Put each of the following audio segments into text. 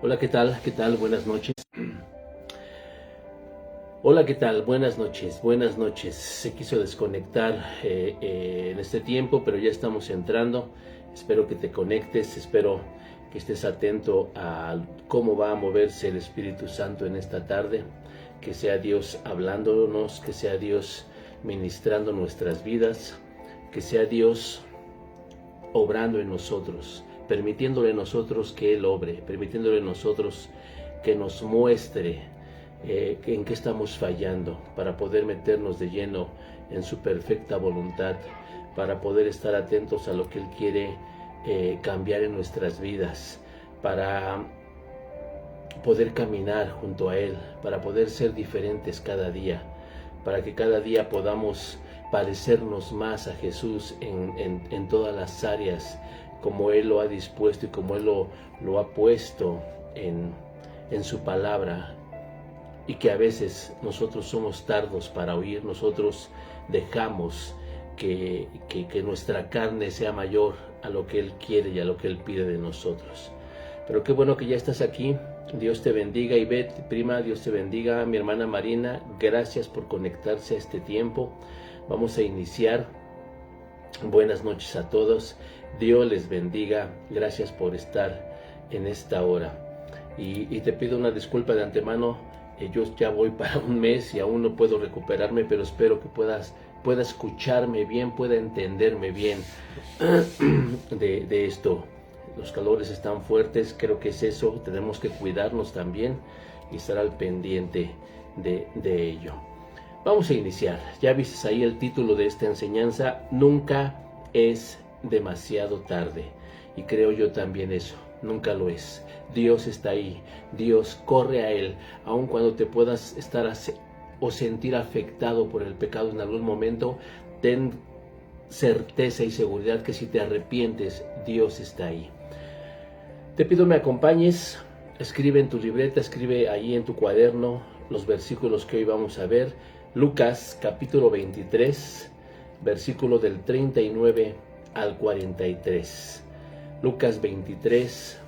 Hola, ¿qué tal? ¿Qué tal? Buenas noches. Hola, ¿qué tal? Buenas noches, buenas noches. Se quiso desconectar en este tiempo, pero ya estamos entrando. Espero que te conectes, espero que estés atento a cómo va a moverse el Espíritu Santo en esta tarde. Que sea Dios hablándonos, que sea Dios ministrando nuestras vidas, que sea Dios obrando en nosotros, permitiéndole a nosotros que Él obre, permitiéndole a nosotros que nos muestre en qué estamos fallando, para poder meternos de lleno en su perfecta voluntad, para poder estar atentos a lo que Él quiere cambiar en nuestras vidas, para poder caminar junto a Él, para poder ser diferentes cada día, para que cada día podamos parecernos más a Jesús en todas las áreas, como Él lo ha dispuesto y como Él lo ha puesto en su palabra, y que a veces nosotros somos tardos para oír, nosotros dejamos que nuestra carne sea mayor a lo que Él quiere y a lo que Él pide de nosotros. Pero qué bueno que ya estás aquí. Dios te bendiga, Ivette, prima, Dios te bendiga, mi hermana Marina, gracias por conectarse a este tiempo. Vamos a iniciar. Buenas noches a todos, Dios les bendiga, gracias por estar en esta hora. Y te pido una disculpa de antemano, yo ya voy para un mes y aún no puedo recuperarme, pero espero que pueda escucharme bien, pueda entenderme bien de esto. Los calores están fuertes, creo que es eso, tenemos que cuidarnos también y estar al pendiente de ello. Vamos a iniciar. Ya viste ahí el título de esta enseñanza, Nunca es demasiado tarde. Y creo yo también eso, nunca lo es. Dios está ahí, Dios corre a Él, aun cuando te puedas estar o sentir afectado por el pecado en algún momento, ten certeza y seguridad que si te arrepientes, Dios está ahí. Te pido me acompañes, escribe en tu libreta, escribe ahí en tu cuaderno los versículos que hoy vamos a ver. Lucas capítulo 23, versículo del 39 al 43. Lucas 23,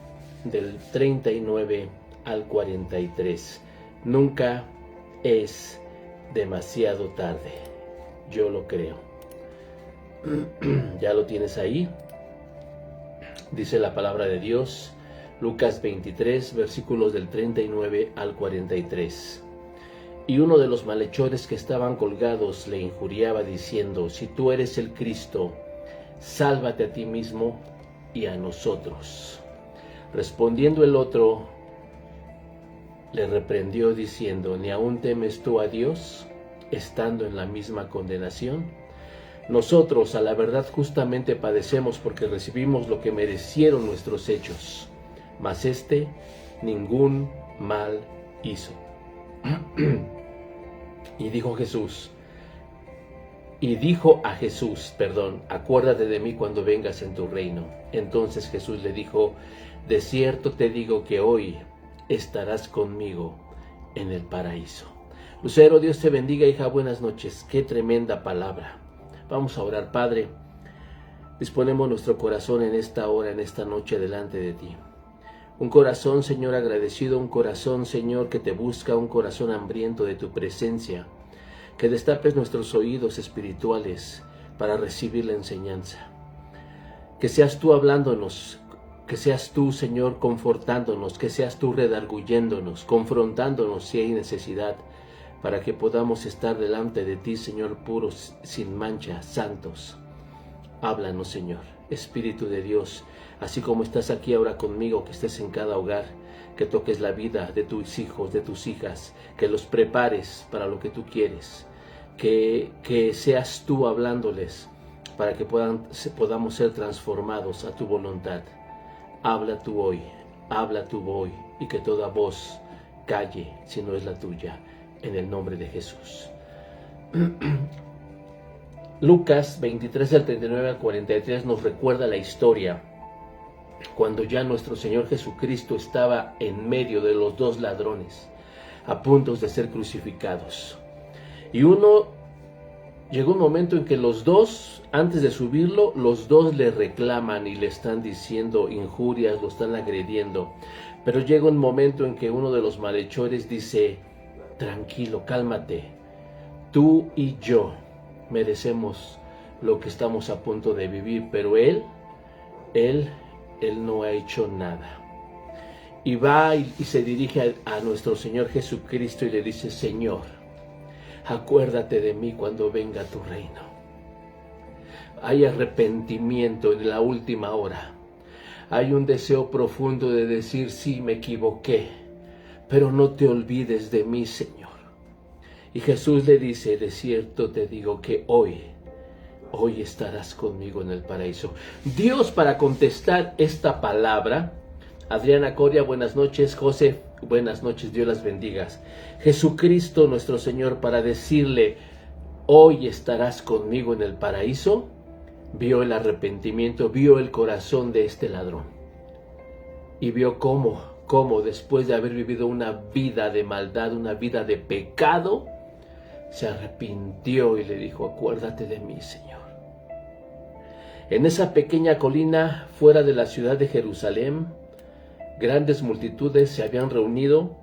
del 39 al 43. Nunca es demasiado tarde. Yo lo creo. ¿Ya lo tienes ahí? Dice la palabra de Dios, Lucas 23, versículos del 39 al 43. Y uno de los malhechores que estaban colgados le injuriaba diciendo, si tú eres el Cristo, sálvate a ti mismo y a nosotros. Respondiendo el otro, le reprendió diciendo, ¿ni aún temes tú a Dios, estando en la misma condenación? Nosotros, a la verdad, justamente padecemos porque recibimos lo que merecieron nuestros hechos, mas éste ningún mal hizo. Y dijo a Jesús, acuérdate de mí cuando vengas en tu reino. Entonces Jesús le dijo, de cierto te digo que hoy estarás conmigo en el paraíso. Lucero, Dios te bendiga, hija, buenas noches. Qué tremenda palabra. Vamos a orar. Padre, disponemos nuestro corazón en esta hora, en esta noche delante de ti. Un corazón, Señor, agradecido, un corazón, Señor, que te busca, un corazón hambriento de tu presencia. Que destapes nuestros oídos espirituales para recibir la enseñanza. Que seas tú hablándonos, que seas tú, Señor, confortándonos, que seas tú redarguyéndonos, confrontándonos si hay necesidad, para que podamos estar delante de ti, Señor, puros, sin mancha, santos. Háblanos, Señor, Espíritu de Dios, así como estás aquí ahora conmigo, que estés en cada hogar, que toques la vida de tus hijos, de tus hijas, que los prepares para lo que tú quieres, que seas tú hablándoles para que podamos ser transformados a tu voluntad. Habla tú hoy, y que toda voz calle si no es la tuya, en el nombre de Jesús. Lucas 23 del 39 al 43 nos recuerda la historia cuando ya nuestro Señor Jesucristo estaba en medio de los dos ladrones a punto de ser crucificados. Y uno llegó un momento en que los dos, antes de subirlo, los dos le reclaman y le están diciendo injurias, lo están agrediendo. Pero llega un momento en que uno de los malhechores dice: tranquilo, cálmate, tú y yo merecemos lo que estamos a punto de vivir, pero él no ha hecho nada. Y va y se dirige a nuestro Señor Jesucristo y le dice: Señor, acuérdate de mí cuando venga tu reino. Hay arrepentimiento en la última hora. Hay un deseo profundo de decir: sí, me equivoqué, pero no te olvides de mí, Señor. Y Jesús le dice: de cierto te digo que hoy estarás conmigo en el paraíso. Dios, para contestar esta palabra, Adriana Coria, buenas noches. José, buenas noches, Dios las bendiga. Jesucristo nuestro Señor, para decirle: hoy estarás conmigo en el paraíso, vio el arrepentimiento, vio el corazón de este ladrón. Y vio cómo después de haber vivido una vida de maldad, una vida de pecado, se arrepintió y le dijo: acuérdate de mí, Señor. En esa pequeña colina fuera de la ciudad de Jerusalén, grandes multitudes se habían reunido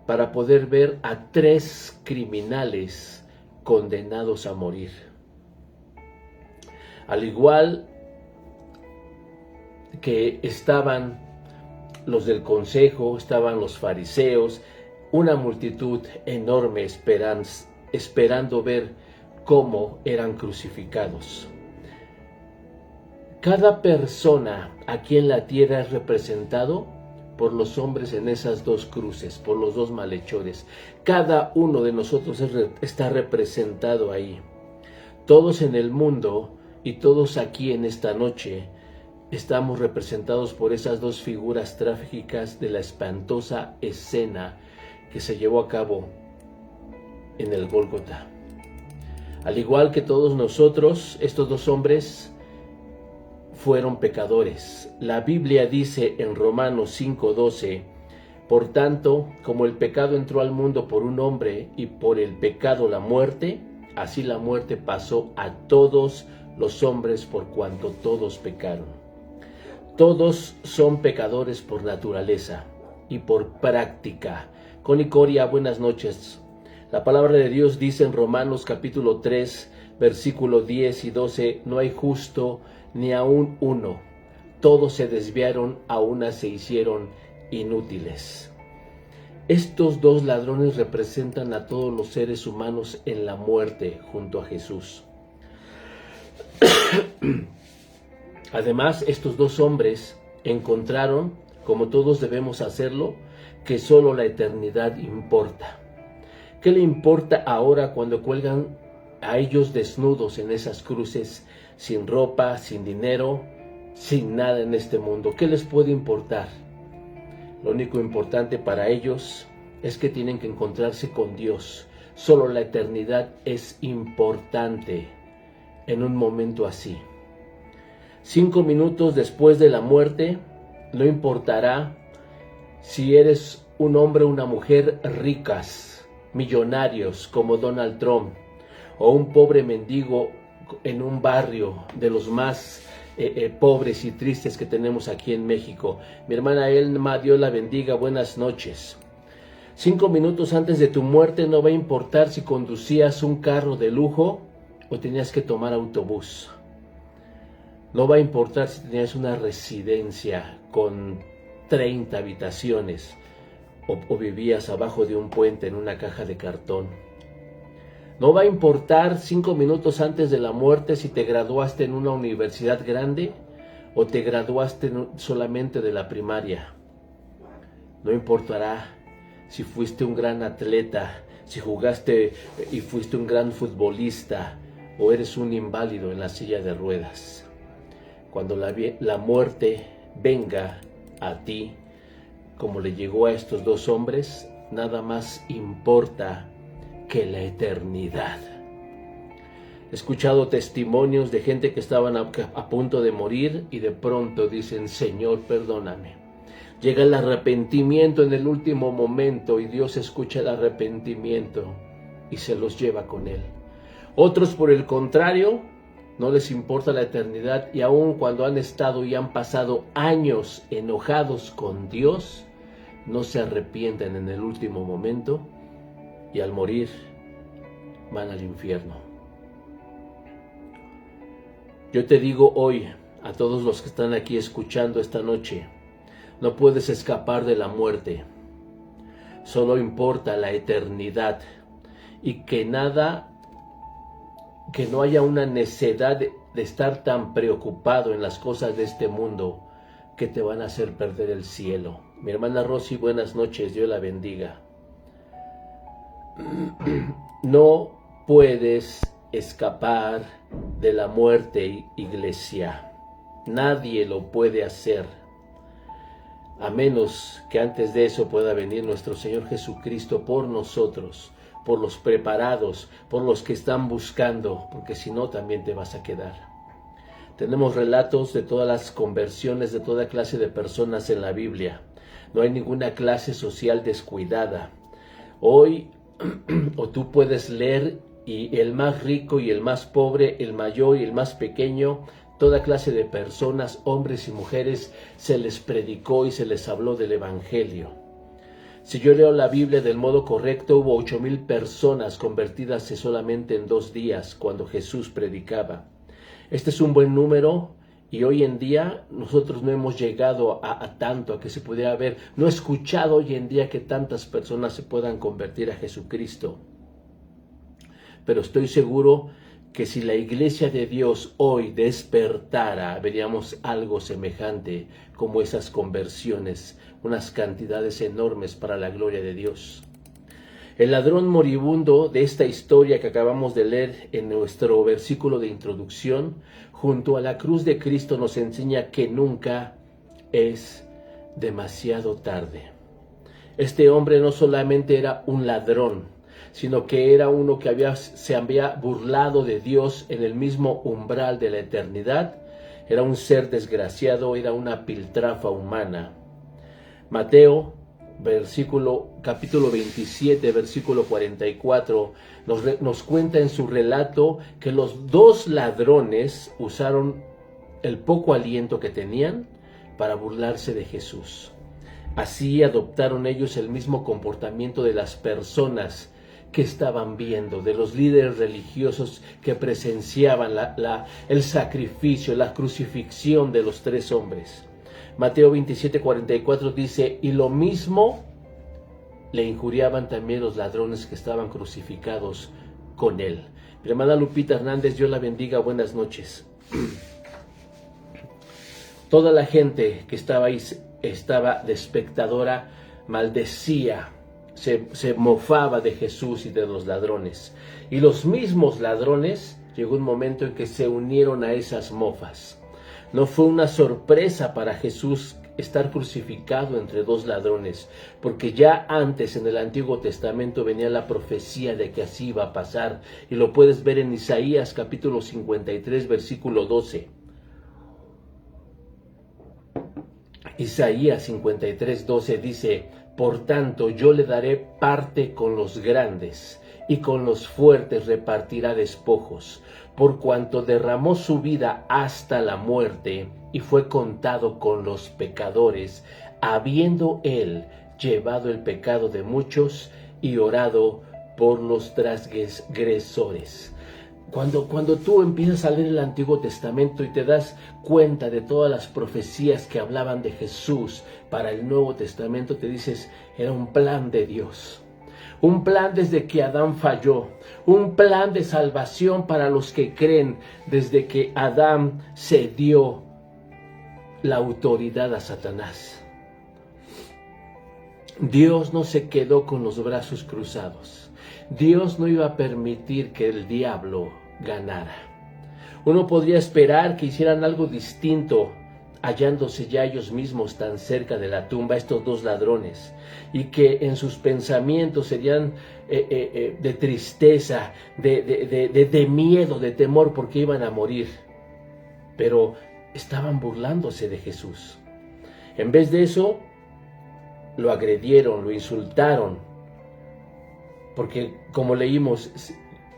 para poder ver a 3 criminales condenados a morir. Al igual que estaban los del consejo, estaban los fariseos, una multitud enorme esperando ver cómo eran crucificados. Cada persona aquí en la tierra es representado por los hombres en esas 2 cruces, por los 2 malhechores. Cada uno de nosotros está representado ahí. Todos en el mundo y todos aquí en esta noche estamos representados por esas 2 figuras trágicas de la espantosa escena que se llevó a cabo en el Gólgota. Al igual que todos nosotros, estos 2 hombres fueron pecadores. La Biblia dice en Romanos 5:12: por tanto, como el pecado entró al mundo por un hombre y por el pecado la muerte, así la muerte pasó a todos los hombres por cuanto todos pecaron. Todos son pecadores por naturaleza y por práctica. Connie Coria, buenas noches. La palabra de Dios dice en Romanos capítulo 3, versículo 10 y 12: no hay justo ni aún uno, todos se desviaron, a una se hicieron inútiles. Estos 2 ladrones representan a todos los seres humanos en la muerte junto a Jesús. Además, estos 2 hombres encontraron, como todos debemos hacerlo, que solo la eternidad importa. ¿Qué le importa ahora cuando cuelgan a ellos desnudos en esas cruces, sin ropa, sin dinero, sin nada en este mundo? ¿Qué les puede importar? Lo único importante para ellos es que tienen que encontrarse con Dios. Solo la eternidad es importante en un momento así. 5 minutos después de la muerte, no importará si eres un hombre o una mujer ricas, millonarios como Donald Trump, o un pobre mendigo en un barrio de los más pobres y tristes que tenemos aquí en México. Mi hermana Elma, Dios la bendiga, buenas noches. 5 minutos antes de tu muerte no va a importar si conducías un carro de lujo o tenías que tomar autobús. No va a importar si tenías una residencia con 30 habitaciones o vivías abajo de un puente en una caja de cartón. No va a importar 5 minutos antes de la muerte si te graduaste en una universidad grande o te graduaste solamente de la primaria. No importará si fuiste un gran atleta, si jugaste y fuiste un gran futbolista o eres un inválido en la silla de ruedas. Cuando la muerte venga a ti, como le llegó a estos 2 hombres, nada más importa que la eternidad. He escuchado testimonios de gente que estaban a punto de morir y de pronto dicen: Señor, perdóname. Llega el arrepentimiento en el último momento y Dios escucha el arrepentimiento y se los lleva con Él. Otros, por el contrario, no les importa la eternidad y aun cuando han estado y han pasado años enojados con Dios, no se arrepienten en el último momento y al morir van al infierno. Yo te digo hoy a todos los que están aquí escuchando esta noche, no puedes escapar de la muerte, solo importa la eternidad y que no haya una necedad de estar tan preocupado en las cosas de este mundo que te van a hacer perder el cielo. Mi hermana Rosy, buenas noches, Dios la bendiga. No puedes escapar de la muerte, iglesia. Nadie lo puede hacer, a menos que antes de eso pueda venir nuestro Señor Jesucristo por nosotros, por los preparados, por los que están buscando, porque si no también te vas a quedar. Tenemos relatos de todas las conversiones de toda clase de personas en la Biblia. No hay ninguna clase social descuidada. Hoy, o tú puedes leer, y el más rico y el más pobre, el mayor y el más pequeño, toda clase de personas, hombres y mujeres, se les predicó y se les habló del Evangelio. Si yo leo la Biblia del modo correcto, hubo 8,000 personas convertidas solamente en 2 días cuando Jesús predicaba. Este es un buen número y hoy en día nosotros no hemos llegado a tanto, a que se pudiera ver. No he escuchado hoy en día que tantas personas se puedan convertir a Jesucristo. Pero estoy seguro que si la iglesia de Dios hoy despertara, veríamos algo semejante como esas conversiones, unas cantidades enormes para la gloria de Dios. El ladrón moribundo de esta historia que acabamos de leer en nuestro versículo de introducción, junto a la cruz de Cristo, nos enseña que nunca es demasiado tarde. Este hombre no solamente era un ladrón, sino que era uno que se había burlado de Dios en el mismo umbral de la eternidad. Era un ser desgraciado, era una piltrafa humana. Mateo, capítulo 27, versículo 44, nos cuenta en su relato que los 2 ladrones usaron el poco aliento que tenían para burlarse de Jesús. Así adoptaron ellos el mismo comportamiento de las personas que estaban viendo, de los líderes religiosos que presenciaban el sacrificio, la crucifixión de los 3 hombres. Mateo 27:44 dice, y lo mismo le injuriaban también los ladrones que estaban crucificados con él. Mi hermana Lupita Hernández, Dios la bendiga, buenas noches. Toda la gente que estaba ahí estaba de espectadora, maldecía, se mofaba de Jesús y de los ladrones. Y los mismos ladrones, llegó un momento en que se unieron a esas mofas. No fue una sorpresa para Jesús estar crucificado entre 2 ladrones, porque ya antes en el Antiguo Testamento venía la profecía de que así iba a pasar, y lo puedes ver en Isaías capítulo 53, versículo 12. Isaías 53, 12 dice, por tanto yo le daré parte con los grandes, y con los fuertes repartirá despojos, por cuanto derramó su vida hasta la muerte, y fue contado con los pecadores, habiendo él llevado el pecado de muchos, y orado por los transgresores. Cuando tú empiezas a leer el Antiguo Testamento y te das cuenta de todas las profecías que hablaban de Jesús para el Nuevo Testamento, te dices, era un plan de Dios. Un plan desde que Adán falló, un plan de salvación para los que creen desde que Adán cedió la autoridad a Satanás. Dios no se quedó con los brazos cruzados. Dios no iba a permitir que el diablo ganara. Uno podría esperar que hicieran algo distinto, hallándose ya ellos mismos tan cerca de la tumba, estos 2 ladrones, y que en sus pensamientos serían de tristeza, de miedo, de temor, porque iban a morir. Pero estaban burlándose de Jesús. En vez de eso, lo agredieron, lo insultaron, porque como leímos,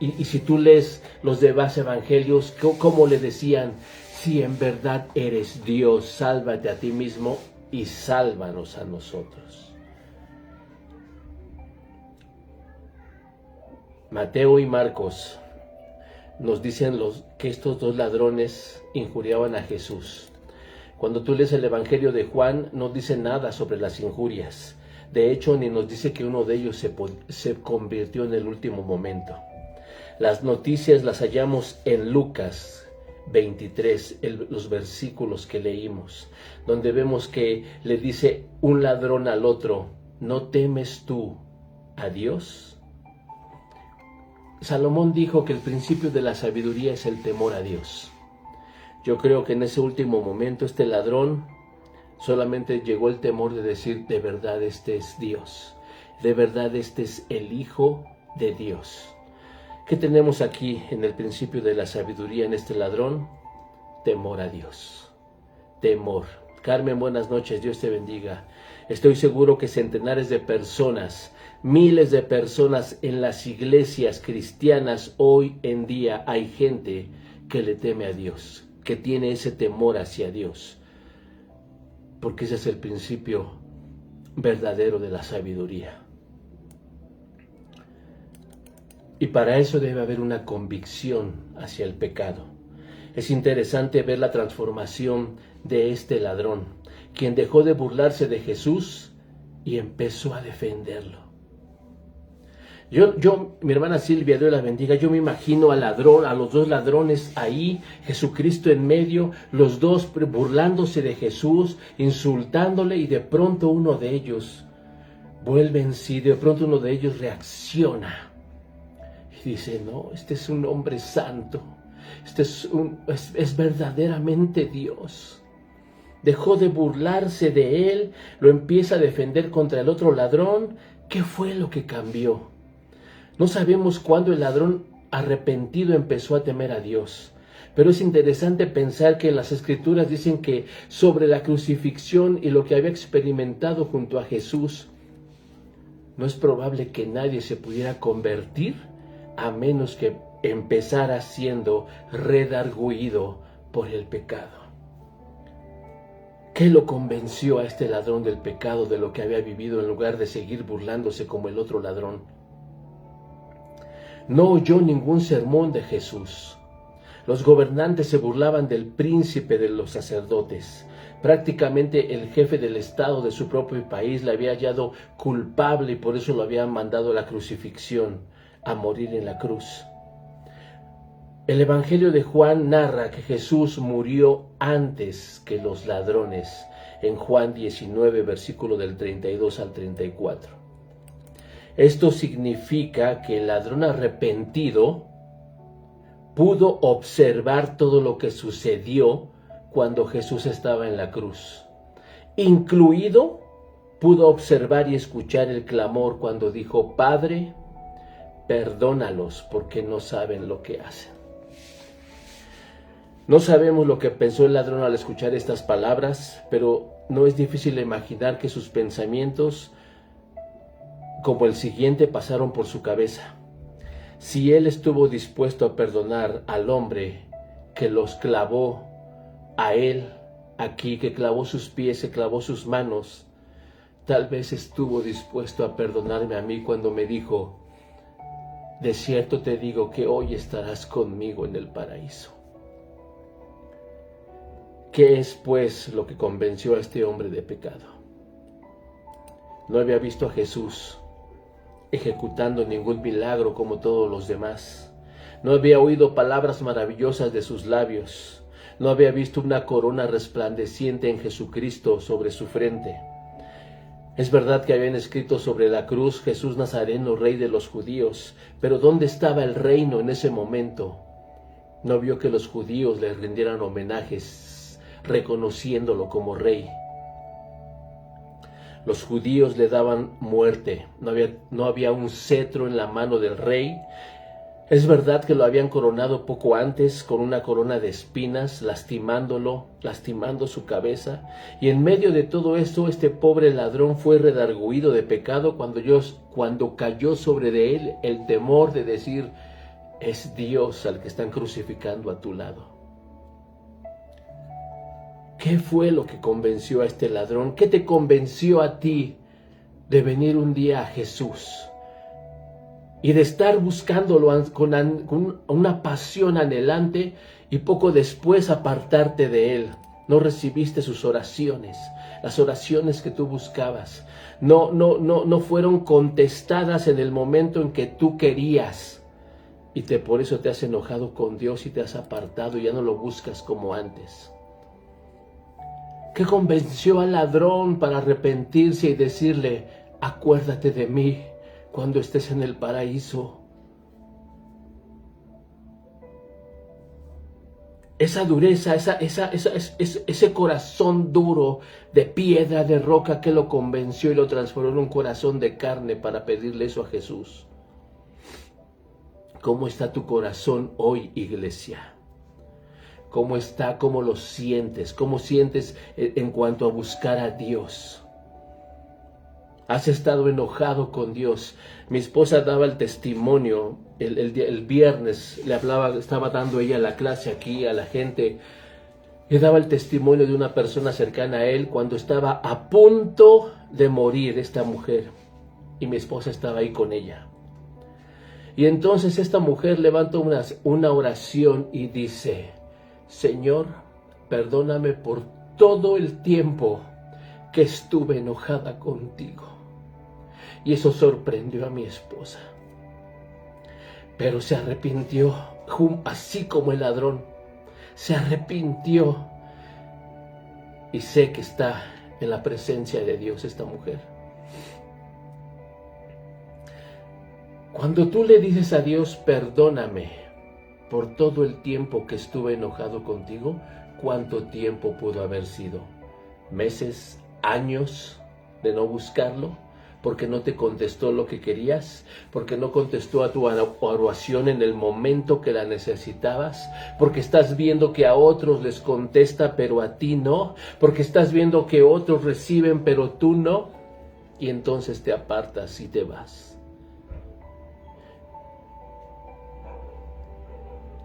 Y si tú lees los demás evangelios, ¿cómo le decían? Si en verdad eres Dios, sálvate a ti mismo y sálvanos a nosotros. Mateo y Marcos nos dicen que estos dos ladrones injuriaban a Jesús. Cuando tú lees el Evangelio de Juan, no dice nada sobre las injurias. De hecho, ni nos dice que uno de ellos se convirtió en el último momento. Las noticias las hallamos en Lucas 23, los versículos que leímos, donde vemos que le dice un ladrón al otro, ¿no temes tú a Dios? Salomón dijo que el principio de la sabiduría es el temor a Dios. Yo creo que en ese último momento este ladrón solamente llegó el temor de decir, de verdad este es Dios, de verdad este es el Hijo de Dios. ¿Qué tenemos aquí en el principio de la sabiduría en este ladrón? Temor a Dios. Temor. Carmen, buenas noches, Dios te bendiga. Estoy seguro que centenares de personas, miles de personas en las iglesias cristianas hoy en día hay gente que le teme a Dios, que tiene ese temor hacia Dios, porque ese es el principio verdadero de la sabiduría. Y para eso debe haber una convicción hacia el pecado. Es interesante ver la transformación de este ladrón, quien dejó de burlarse de Jesús y empezó a defenderlo. Mi hermana Silvia, Dios la bendiga, yo me imagino al ladrón, a los dos ladrones ahí, Jesucristo en medio, los dos burlándose de Jesús, insultándole, y de pronto uno de ellos vuelve en sí, de pronto uno de ellos reacciona. Y dice, no, este es un hombre santo, este es verdaderamente Dios. Dejó de burlarse de él, lo empieza a defender contra el otro ladrón. ¿Qué fue lo que cambió? No sabemos cuándo el ladrón arrepentido empezó a temer a Dios. Pero es interesante pensar que las Escrituras dicen que sobre la crucifixión y lo que había experimentado junto a Jesús, no es probable que nadie se pudiera convertir a menos que empezara siendo redargüido por el pecado. ¿Qué lo convenció a este ladrón del pecado, de lo que había vivido, en lugar de seguir burlándose como el otro ladrón? No oyó ningún sermón de Jesús. Los gobernantes se burlaban del príncipe de los sacerdotes. Prácticamente el jefe del estado de su propio país le había hallado culpable y por eso lo habían mandado a la crucifixión, a morir en la cruz. El Evangelio de Juan narra que Jesús murió antes que los ladrones, en Juan 19, versículo del 32 al 34. Esto significa que el ladrón arrepentido pudo observar todo lo que sucedió cuando Jesús estaba en la cruz. Incluido, pudo observar y escuchar el clamor cuando dijo, Padre, perdónalos porque no saben lo que hacen. No sabemos lo que pensó el ladrón al escuchar estas palabras, pero no es difícil imaginar que sus pensamientos, como el siguiente, pasaron por su cabeza. Si él estuvo dispuesto a perdonar al hombre que los clavó a él aquí, que clavó sus pies, que clavó sus manos, tal vez estuvo dispuesto a perdonarme a mí cuando me dijo, de cierto te digo que hoy estarás conmigo en el paraíso. ¿Qué es, pues, lo que convenció a este hombre de pecado? No había visto a Jesús ejecutando ningún milagro como todos los demás. No había oído palabras maravillosas de sus labios. No había visto una corona resplandeciente en Jesucristo sobre su frente. Es verdad que habían escrito sobre la cruz Jesús Nazareno, rey de los judíos, pero ¿dónde estaba el reino en ese momento? No vio que los judíos le rindieran homenajes reconociéndolo como rey. Los judíos le daban muerte, no había un cetro en la mano del rey. Es verdad que lo habían coronado poco antes con una corona de espinas, lastimando su cabeza. Y en medio de todo esto, este pobre ladrón fue redargüido de pecado cuando cayó sobre de él el temor de decir, es Dios al que están crucificando a tu lado. ¿Qué fue lo que convenció a este ladrón? ¿Qué te convenció a ti de venir un día a Jesús y de estar buscándolo con una pasión anhelante y poco después apartarte de Él? No recibiste sus oraciones, las oraciones que tú buscabas. No fueron contestadas en el momento en que tú querías. Y por eso te has enojado con Dios y te has apartado y ya no lo buscas como antes. ¿Qué convenció al ladrón para arrepentirse y decirle, acuérdate de mí cuando estés en el paraíso? Esa dureza, ese corazón duro de piedra, de roca que lo convenció y lo transformó en un corazón de carne para pedirle eso a Jesús. ¿Cómo está tu corazón hoy, iglesia? ¿Cómo está? ¿Cómo lo sientes? ¿Cómo sientes en cuanto a buscar a Dios? ¿Has estado enojado con Dios? Mi esposa daba el testimonio el viernes, estaba dando ella la clase aquí a la gente, y daba el testimonio de una persona cercana a él cuando estaba a punto de morir esta mujer, y mi esposa estaba ahí con ella. Y entonces esta mujer levanta una oración y dice, Señor, perdóname por todo el tiempo que estuve enojada contigo. Y eso sorprendió a mi esposa. Pero se arrepintió, así como el ladrón. Se arrepintió. Y sé que está en la presencia de Dios esta mujer. Cuando tú le dices a Dios, perdóname por todo el tiempo que estuve enojado contigo, ¿cuánto tiempo pudo haber sido? ¿Meses? ¿Años de no buscarlo? ¿Porque no te contestó lo que querías? ¿Porque no contestó a tu oración en el momento que la necesitabas? ¿Porque estás viendo que a otros les contesta pero a ti no? ¿Porque estás viendo que otros reciben pero tú no? Y entonces te apartas y te vas.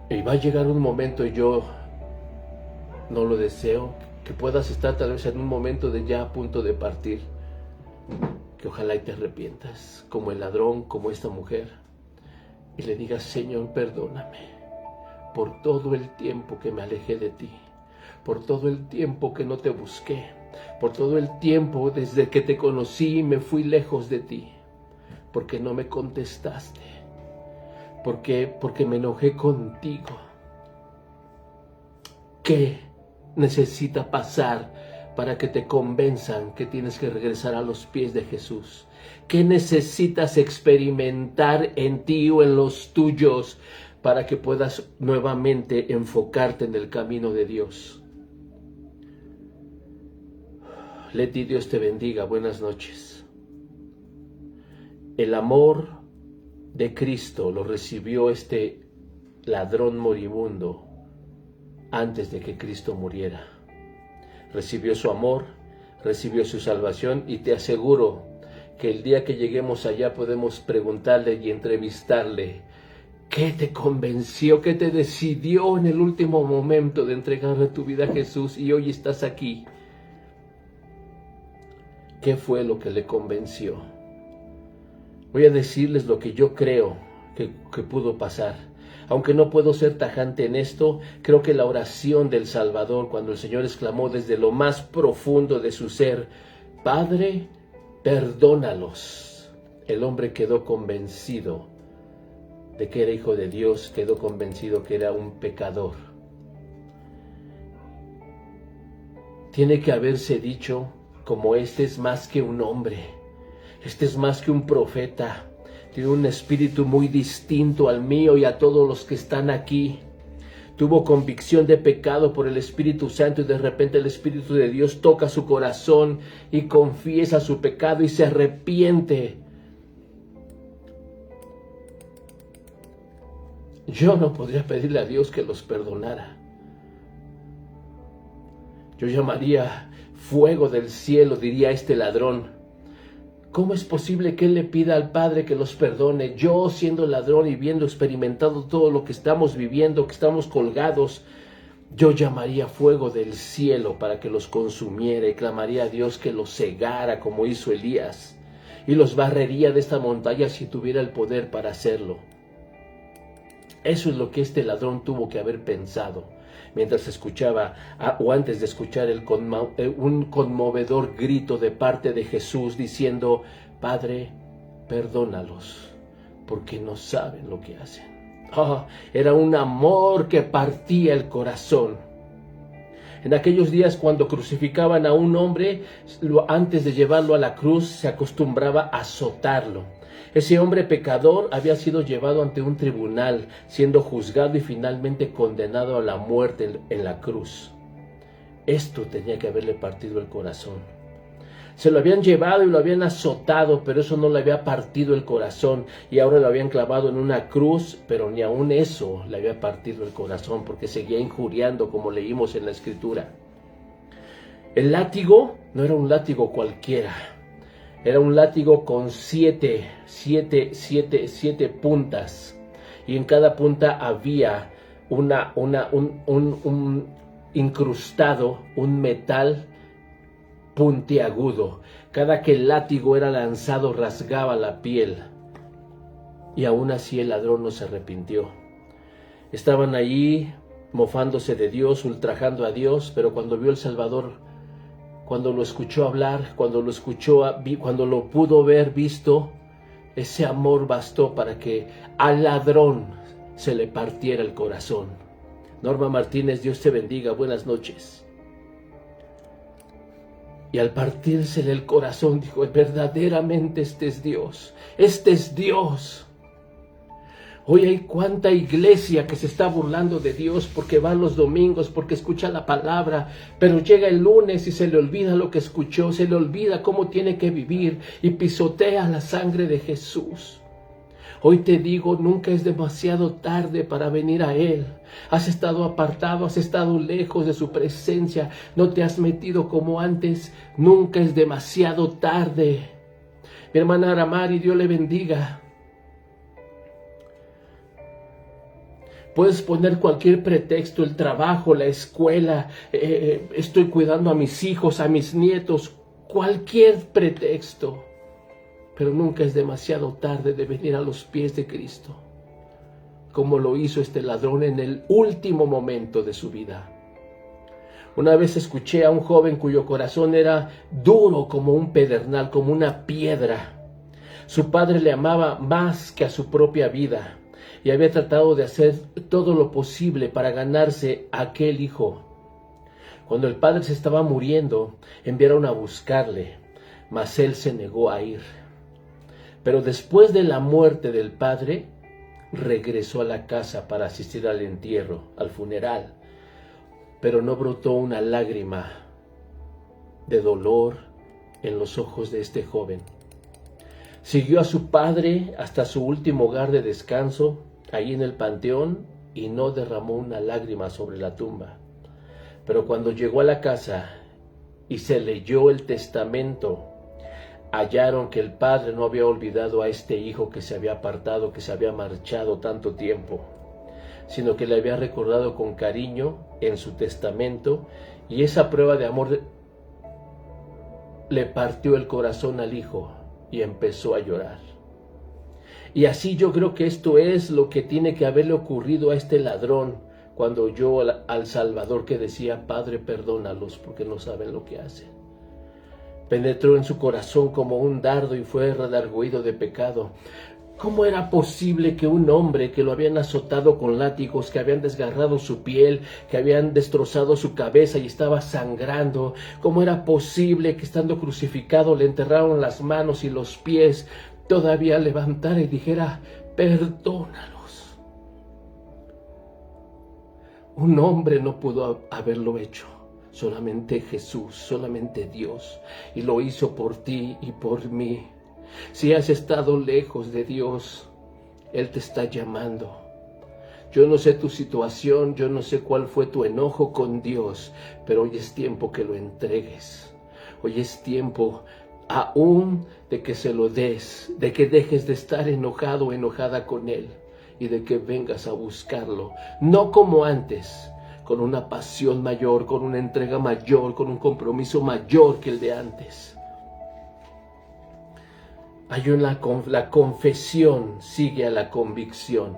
Y va a llegar un momento, y yo no lo deseo, que puedas estar tal vez en un momento de ya a punto de partir, que ojalá y te arrepientas, como el ladrón, como esta mujer, y le digas, Señor, perdóname por todo el tiempo que me alejé de ti, por todo el tiempo que no te busqué, por todo el tiempo desde que te conocí y me fui lejos de ti, porque no me contestaste. Porque me enojé contigo. ¿Qué necesita pasar para que te convenzan que tienes que regresar a los pies de Jesús? ¿Qué necesitas experimentar en ti o en los tuyos para que puedas nuevamente enfocarte en el camino de Dios? Leti, Dios te bendiga. Buenas noches. El amor de Cristo lo recibió este ladrón moribundo antes de que Cristo muriera. Recibió su amor, recibió su salvación, y te aseguro que el día que lleguemos allá podemos preguntarle y entrevistarle, ¿qué te convenció, qué te decidió en el último momento de entregarle tu vida a Jesús y hoy estás aquí? ¿Qué fue lo que le convenció? Voy a decirles lo que yo creo que pudo pasar. Aunque no puedo ser tajante en esto, creo que la oración del Salvador, cuando el Señor exclamó desde lo más profundo de su ser, Padre, perdónalos. El hombre quedó convencido de que era hijo de Dios, quedó convencido que era un pecador. Tiene que haberse dicho, como este es más que un hombre. Este es más que un profeta, tiene un espíritu muy distinto al mío y a todos los que están aquí. Tuvo convicción de pecado por el Espíritu Santo y de repente el Espíritu de Dios toca su corazón y confiesa su pecado y se arrepiente. Yo no podría pedirle a Dios que los perdonara. Yo llamaría fuego del cielo, diría este ladrón, ¿Cómo es posible que él le pida al Padre que los perdone? Yo, siendo ladrón y viendo experimentado todo lo que estamos viviendo, que estamos colgados, yo llamaría fuego del cielo para que los consumiera y clamaría a Dios que los cegara como hizo Elías y los barrería de esta montaña si tuviera el poder para hacerlo. Eso es lo que este ladrón tuvo que haber pensado mientras escuchaba o antes de escuchar un conmovedor grito de parte de Jesús diciendo: Padre, perdónalos porque no saben lo que hacen. Era un amor que partía el corazón. En aquellos días, cuando crucificaban a un hombre, antes de llevarlo a la cruz, se acostumbraba a azotarlo. Ese hombre pecador había sido llevado ante un tribunal, siendo juzgado y finalmente condenado a la muerte en la cruz. Esto tenía que haberle partido el corazón. Se lo habían llevado y lo habían azotado, pero eso no le había partido el corazón. Y ahora lo habían clavado en una cruz, pero ni aun eso le había partido el corazón, porque seguía injuriando, como leímos en la Escritura. El látigo no era un látigo cualquiera. Era un látigo con siete puntas. Y en cada punta había un incrustado, un metal puntiagudo. Cada que el látigo era lanzado rasgaba la piel. Y aún así el ladrón no se arrepintió. Estaban allí mofándose de Dios, ultrajando a Dios, pero cuando vio al Salvador, cuando lo escuchó hablar, cuando lo pudo ver visto, ese amor bastó para que al ladrón se le partiera el corazón. Norma Martínez, Dios te bendiga, buenas noches. Y al partírsele el corazón dijo: verdaderamente este es Dios, este es Dios. Hoy hay cuánta iglesia que se está burlando de Dios porque va los domingos, porque escucha la palabra, pero llega el lunes y se le olvida lo que escuchó, se le olvida cómo tiene que vivir y pisotea la sangre de Jesús. Hoy te digo, nunca es demasiado tarde para venir a Él. Has estado apartado, has estado lejos de su presencia, no te has metido como antes. Nunca es demasiado tarde. Mi hermana Aramari, Dios le bendiga. Puedes poner cualquier pretexto, el trabajo, la escuela, estoy cuidando a mis hijos, a mis nietos, cualquier pretexto. Pero nunca es demasiado tarde de venir a los pies de Cristo, como lo hizo este ladrón en el último momento de su vida. Una vez escuché a un joven cuyo corazón era duro como un pedernal, como una piedra. Su padre le amaba más que a su propia vida y había tratado de hacer todo lo posible para ganarse a aquel hijo. Cuando el padre se estaba muriendo, enviaron a buscarle, mas él se negó a ir. Pero después de la muerte del padre, regresó a la casa para asistir al entierro, al funeral. Pero no brotó una lágrima de dolor en los ojos de este joven. Siguió a su padre hasta su último hogar de descanso, ahí en el panteón, y no derramó una lágrima sobre la tumba. Pero cuando llegó a la casa y se leyó el testamento, hallaron que el padre no había olvidado a este hijo que se había apartado, que se había marchado tanto tiempo, sino que le había recordado con cariño en su testamento, y esa prueba de amor le partió el corazón al hijo y empezó a llorar. Y así yo creo que esto es lo que tiene que haberle ocurrido a este ladrón cuando oyó al Salvador que decía: Padre, perdónalos porque no saben lo que hacen. Penetró en su corazón como un dardo y fue redargüido de pecado. ¿Cómo era posible que un hombre que lo habían azotado con látigos, que habían desgarrado su piel, que habían destrozado su cabeza y estaba sangrando, cómo era posible que estando crucificado le enterraron las manos y los pies, todavía levantara y dijera: perdónalos? Un hombre no pudo haberlo hecho. Solamente Jesús, solamente Dios, y lo hizo por ti y por mí. Si has estado lejos de Dios, Él te está llamando. Yo no sé tu situación, yo no sé cuál fue tu enojo con Dios, pero hoy es tiempo que lo entregues. Hoy es tiempo, aún de que se lo des, de que dejes de estar enojado o enojada con Él y de que vengas a buscarlo, no como antes, con una pasión mayor, con una entrega mayor, con un compromiso mayor que el de antes. La confesión sigue a la convicción.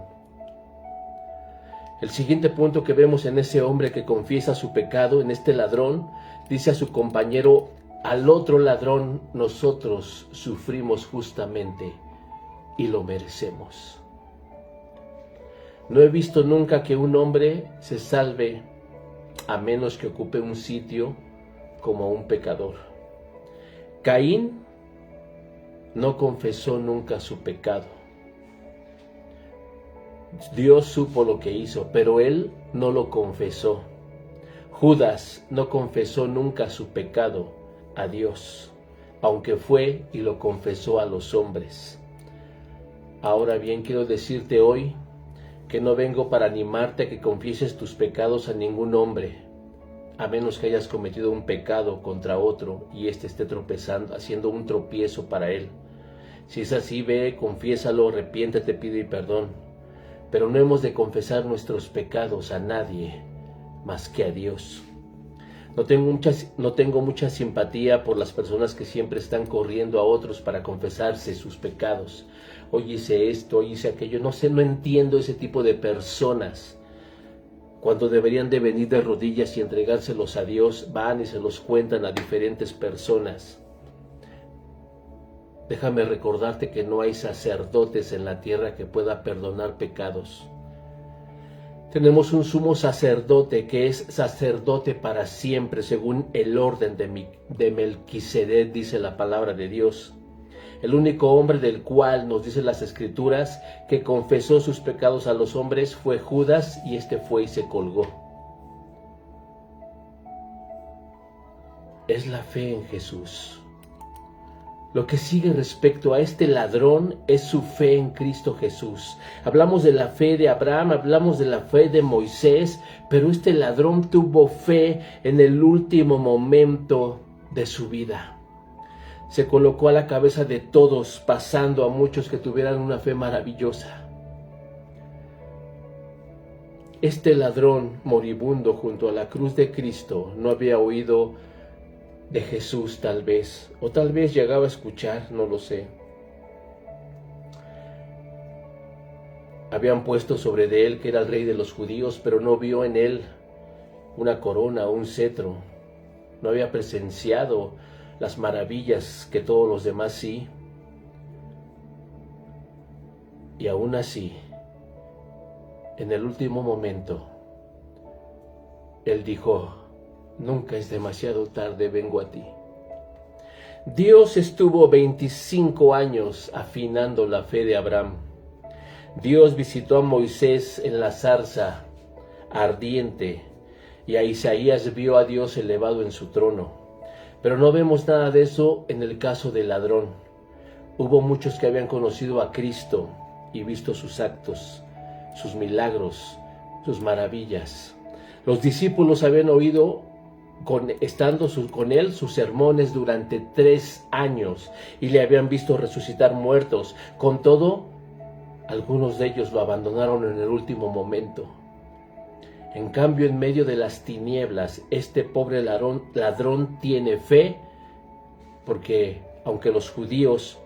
El siguiente punto que vemos en ese hombre que confiesa su pecado, en este ladrón, dice a su compañero: al otro ladrón nosotros sufrimos justamente y lo merecemos. No he visto nunca que un hombre se salve a menos que ocupe un sitio como un pecador. Caín no confesó nunca su pecado. Dios supo lo que hizo, pero él no lo confesó. Judas no confesó nunca su pecado a Dios, aunque fue y lo confesó a los hombres. Ahora bien, quiero decirte hoy que no vengo para animarte a que confieses tus pecados a ningún hombre, a menos que hayas cometido un pecado contra otro y éste esté tropezando, haciendo un tropiezo para él. Si es así, ve, confiésalo, arrepiéntete, pide perdón. Pero no hemos de confesar nuestros pecados a nadie más que a Dios. No tengo mucha simpatía por las personas que siempre están corriendo a otros para confesarse sus pecados. Hoy hice esto, hoy hice aquello. No entiendo ese tipo de personas. Cuando deberían de venir de rodillas y entregárselos a Dios, van y se los cuentan a diferentes personas. Déjame recordarte que no hay sacerdotes en la tierra que pueda perdonar pecados. Tenemos un sumo sacerdote que es sacerdote para siempre, según el orden de Melquisedec, dice la palabra de Dios. El único hombre del cual nos dicen las Escrituras que confesó sus pecados a los hombres fue Judas, y este fue y se colgó. Es la fe en Jesús. Lo que sigue respecto a este ladrón es su fe en Cristo Jesús. Hablamos de la fe de Abraham, hablamos de la fe de Moisés, pero este ladrón tuvo fe en el último momento de su vida. Se colocó a la cabeza de todos, pasando a muchos que tuvieran una fe maravillosa. Este ladrón moribundo junto a la cruz de Cristo no había oído de Jesús, tal vez, o tal vez llegaba a escuchar, no lo sé. Habían puesto sobre de él que era el rey de los judíos, pero no vio en él una corona o un cetro. No había presenciado las maravillas que todos los demás sí. Y aún así, en el último momento, él dijo: nunca es demasiado tarde, vengo a ti. Dios estuvo 25 años afinando la fe de Abraham. Dios visitó a Moisés en la zarza ardiente, y a Isaías vio a Dios elevado en su trono. Pero no vemos nada de eso en el caso del ladrón. Hubo muchos que habían conocido a Cristo y visto sus actos, sus milagros, sus maravillas. Los discípulos habían oído estando con él sus sermones durante 3 años y le habían visto resucitar muertos. Con todo, algunos de ellos lo abandonaron en el último momento. En cambio, en medio de las tinieblas, este pobre ladrón tiene fe, porque aunque los judíos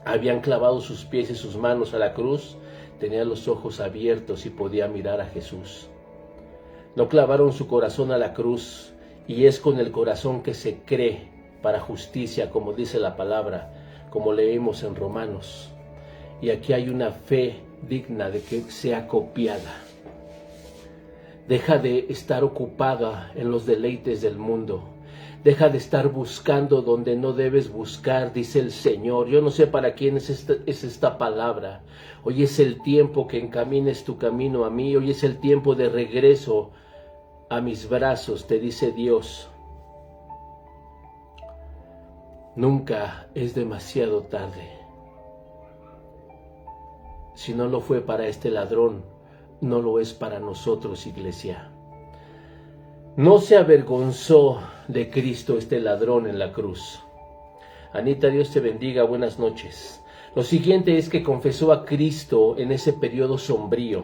habían clavado sus pies y sus manos a la cruz, tenía los ojos abiertos y podía mirar a Jesús. No clavaron su corazón a la cruz, y es con el corazón que se cree para justicia, como dice la palabra, como leemos en Romanos. Y aquí hay una fe digna de que sea copiada. Deja de estar ocupada en los deleites del mundo. Deja de estar buscando donde no debes buscar, dice el Señor. Yo no sé para quién es esta palabra. Hoy es el tiempo que encamines tu camino a mí. Hoy es el tiempo de regreso a mis brazos, te dice Dios. Nunca es demasiado tarde. Si no lo fue para este ladrón, no lo es para nosotros, iglesia. No se avergonzó de Cristo este ladrón en la cruz. Anita, Dios te bendiga, buenas noches. Lo siguiente es que confesó a Cristo en ese periodo sombrío.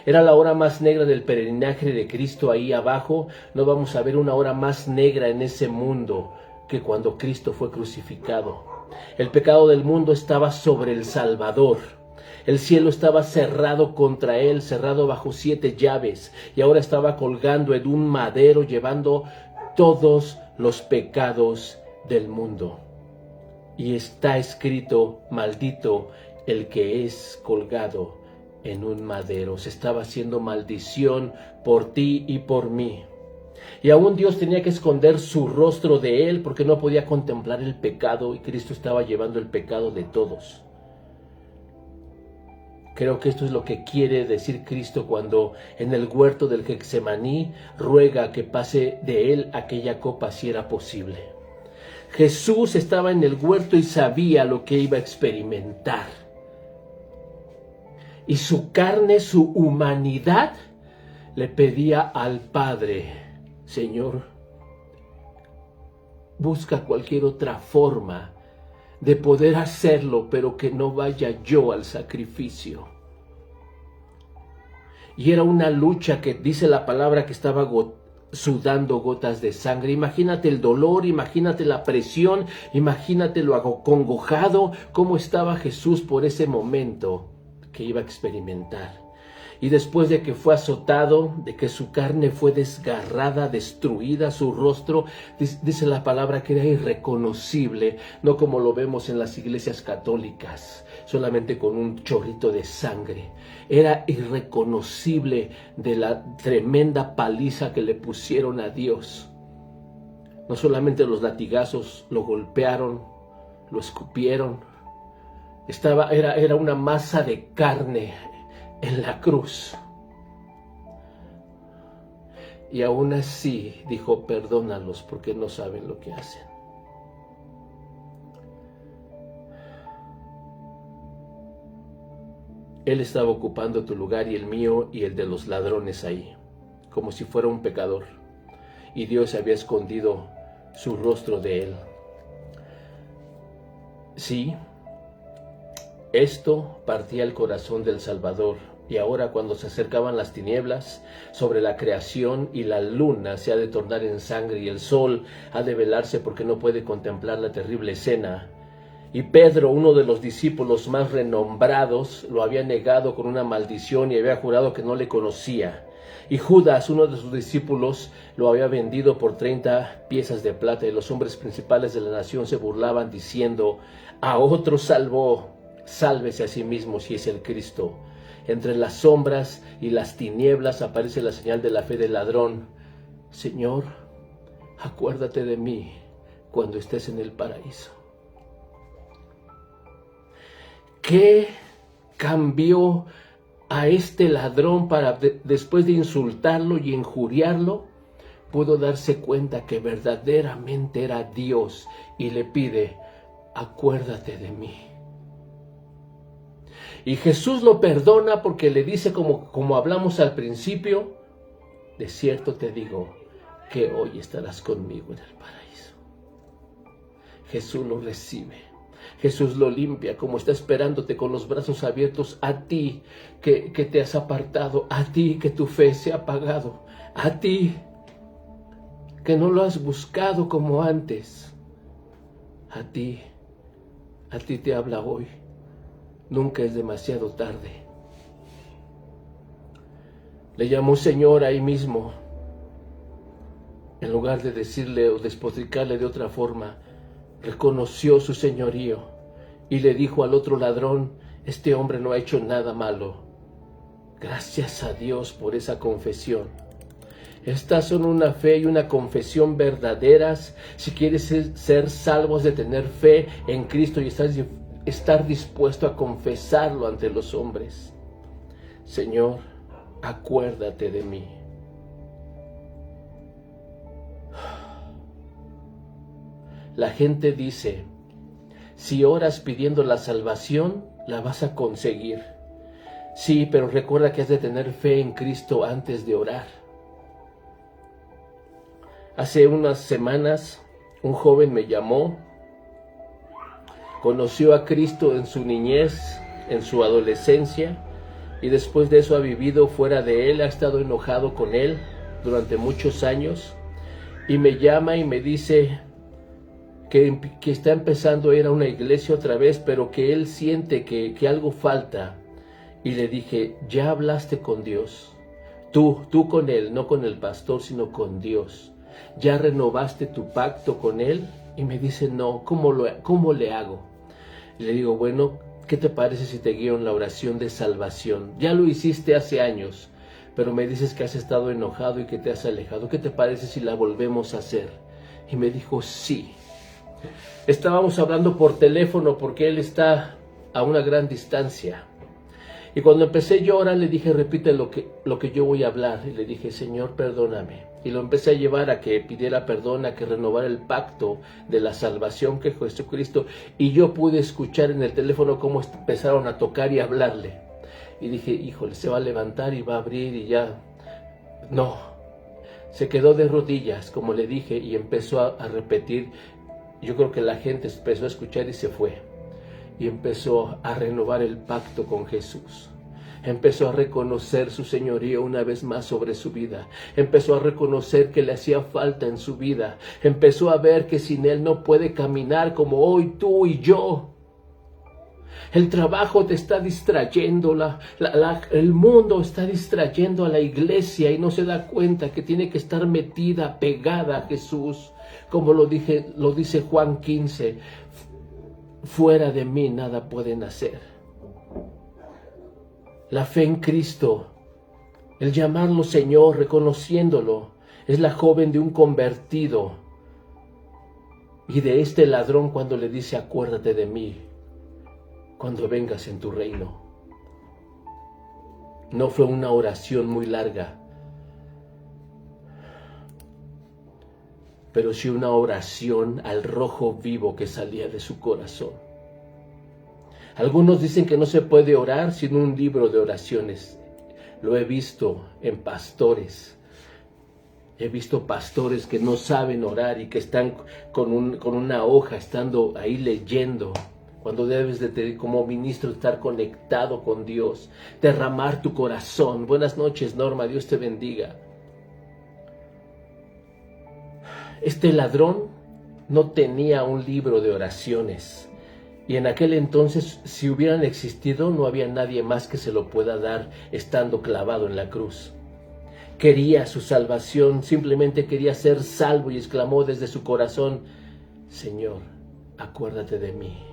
Era la hora más negra del peregrinaje de Cristo ahí abajo. No vamos a ver una hora más negra en ese mundo que cuando Cristo fue crucificado. El pecado del mundo estaba sobre el Salvador. El cielo estaba cerrado contra él, cerrado bajo 7 llaves, y ahora estaba colgando en un madero llevando todos los pecados del mundo. Y está escrito: maldito el que es colgado en un madero. Se estaba haciendo maldición por ti y por mí. Y aún Dios tenía que esconder su rostro de él porque no podía contemplar el pecado, y Cristo estaba llevando el pecado de todos. Creo que esto es lo que quiere decir Cristo cuando en el huerto del Getsemaní ruega que pase de él aquella copa si era posible. Jesús estaba en el huerto y sabía lo que iba a experimentar. Y su carne, su humanidad, le pedía al Padre: Señor, busca cualquier otra forma de poder hacerlo, pero que no vaya yo al sacrificio. Y era una lucha que dice la palabra que estaba sudando gotas de sangre. Imagínate el dolor, imagínate la presión, imagínate lo acongojado, cómo estaba Jesús por ese momento que iba a experimentar. Y después de que fue azotado, de que su carne fue desgarrada, destruida, su rostro, dice la palabra que era irreconocible, no como lo vemos en las iglesias católicas, solamente con un chorrito de sangre. Era irreconocible de la tremenda paliza que le pusieron a Dios. No solamente los latigazos lo golpearon, lo escupieron. Era una masa de carne en la cruz. Y aún así dijo: perdónalos porque no saben lo que hacen. Él estaba ocupando tu lugar y el mío y el de los ladrones ahí, como si fuera un pecador. Y Dios había escondido su rostro de él. Sí, esto partía el corazón del Salvador, y ahora cuando se acercaban las tinieblas sobre la creación y la luna se ha de tornar en sangre y el sol ha de velarse porque no puede contemplar la terrible escena. Y Pedro, uno de los discípulos más renombrados, lo había negado con una maldición y había jurado que no le conocía. Y Judas, uno de sus discípulos, lo había vendido por 30 piezas de plata, y los hombres principales de la nación se burlaban diciendo: a otro salvó, sálvese a sí mismo si es el Cristo. Entre las sombras y las tinieblas aparece la señal de la fe del ladrón: Señor, acuérdate de mí cuando estés en el paraíso. ¿Qué cambió a este ladrón para después de insultarlo y injuriarlo? Pudo darse cuenta que verdaderamente era Dios y le pide: acuérdate de mí. Y Jesús lo perdona porque le dice, como hablamos al principio: de cierto te digo que hoy estarás conmigo en el paraíso. Jesús lo recibe. Jesús lo limpia, como está esperándote con los brazos abiertos a ti que te has apartado, a ti que tu fe se ha apagado, a ti que no lo has buscado como antes. A ti te habla hoy. Nunca es demasiado tarde. Le llamó Señor ahí mismo. En lugar de decirle o despotricarle de otra forma, reconoció su señorío y le dijo al otro ladrón: este hombre no ha hecho nada malo. Gracias a Dios por esa confesión. Estas son una fe y una confesión verdaderas. Si quieres ser salvos, de tener fe en Cristo y estar dispuesto a confesarlo ante los hombres. Señor, acuérdate de mí. La gente dice: si oras pidiendo la salvación, la vas a conseguir. Sí, pero recuerda que has de tener fe en Cristo antes de orar. Hace unas semanas, un joven me llamó Conoció a Cristo en su niñez, en su adolescencia, y después de eso ha vivido fuera de Él, ha estado enojado con Él durante muchos años, y me llama y me dice que está empezando a ir a una iglesia otra vez, pero que él siente que algo falta. Y le dije, ¿ya hablaste con Dios? Tú con Él, no con el pastor, sino con Dios. ¿Ya renovaste tu pacto con Él? Y me dice, no, ¿cómo le hago? Y le digo, bueno, ¿qué te parece si te guío en la oración de salvación? Ya lo hiciste hace años, pero me dices que has estado enojado y que te has alejado. ¿Qué te parece si la volvemos a hacer? Y me dijo, sí. Estábamos hablando por teléfono porque él está a una gran distancia. Y cuando empecé yo a orar, le dije, repite lo que yo voy a hablar. Y le dije, Señor, perdóname. Y lo empecé a llevar a que pidiera perdón, a que renovara el pacto de la salvación que Jesucristo. Y yo pude escuchar en el teléfono cómo empezaron a tocar y a hablarle. Y dije, híjole, se va a levantar y va a abrir y ya. No. Se quedó de rodillas, como le dije, y empezó a repetir. Yo creo que la gente empezó a escuchar y se fue. Y empezó a renovar el pacto con Jesús. Empezó a reconocer su señorío una vez más sobre su vida. Empezó a reconocer que le hacía falta en su vida. Empezó a ver que sin Él no puede caminar como hoy tú y yo. El trabajo te está distrayendo, el mundo está distrayendo a la iglesia y no se da cuenta que tiene que estar metida, pegada a Jesús. Como lo dice Juan 15, fuera de mí nada pueden hacer. La fe en Cristo, el llamarlo Señor, reconociéndolo, es la joven de un convertido y de este ladrón cuando le dice, acuérdate de mí cuando vengas en tu reino. No fue una oración muy larga, pero sí una oración al rojo vivo que salía de su corazón. Algunos dicen que no se puede orar sin un libro de oraciones. Lo he visto en pastores. He visto pastores que no saben orar y que están con una hoja, estando ahí leyendo, cuando debes de, como ministro, estar conectado con Dios, derramar tu corazón. Buenas noches, Norma, Dios te bendiga. Este ladrón no tenía un libro de oraciones. Y en aquel entonces, si hubieran existido, no había nadie más que se lo pueda dar estando clavado en la cruz. Quería su salvación, simplemente quería ser salvo y exclamó desde su corazón, Señor, acuérdate de mí.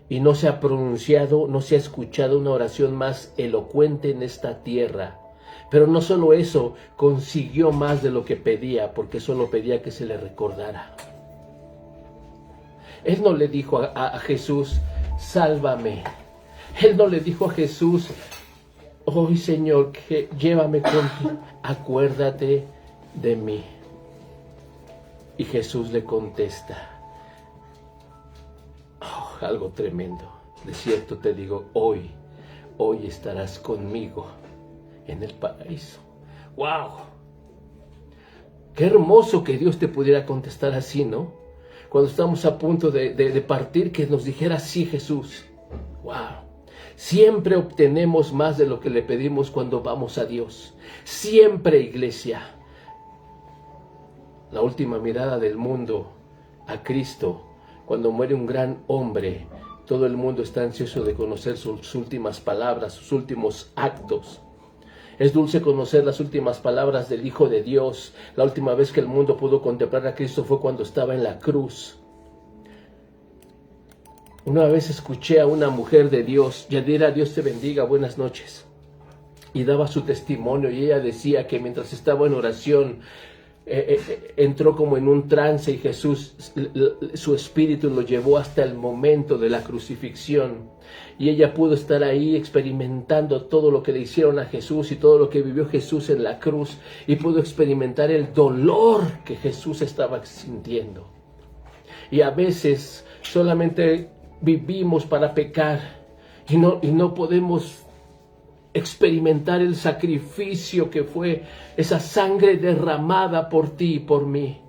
Y no se ha pronunciado, no se ha escuchado una oración más elocuente en esta tierra. Pero no solo eso, consiguió más de lo que pedía, porque solo pedía que se le recordara. Él no le dijo a Jesús, sálvame. Él no le dijo a Jesús, hoy Señor, que llévame contigo. Acuérdate de mí. Y Jesús le contesta, algo tremendo. De cierto te digo, hoy estarás conmigo en el paraíso. ¡Wow! Qué hermoso que Dios te pudiera contestar así, ¿no? Cuando estamos a punto de partir, que nos dijera, sí, Jesús. ¡Wow! Siempre obtenemos más de lo que le pedimos cuando vamos a Dios. Siempre, iglesia. La última mirada del mundo a Cristo, cuando muere un gran hombre, todo el mundo está ansioso de conocer sus últimas palabras, sus últimos actos. Es dulce conocer las últimas palabras del Hijo de Dios. La última vez que el mundo pudo contemplar a Cristo fue cuando estaba en la cruz. Una vez escuché a una mujer de Dios, Yadira, Dios te bendiga, buenas noches, y daba su testimonio, y ella decía que mientras estaba en oración, entró como en un trance y Jesús, su espíritu lo llevó hasta el momento de la crucifixión. Y ella pudo estar ahí experimentando todo lo que le hicieron a Jesús y todo lo que vivió Jesús en la cruz. Y pudo experimentar el dolor que Jesús estaba sintiendo. Y a veces solamente vivimos para pecar y no podemos experimentar el sacrificio que fue esa sangre derramada por ti y por mí.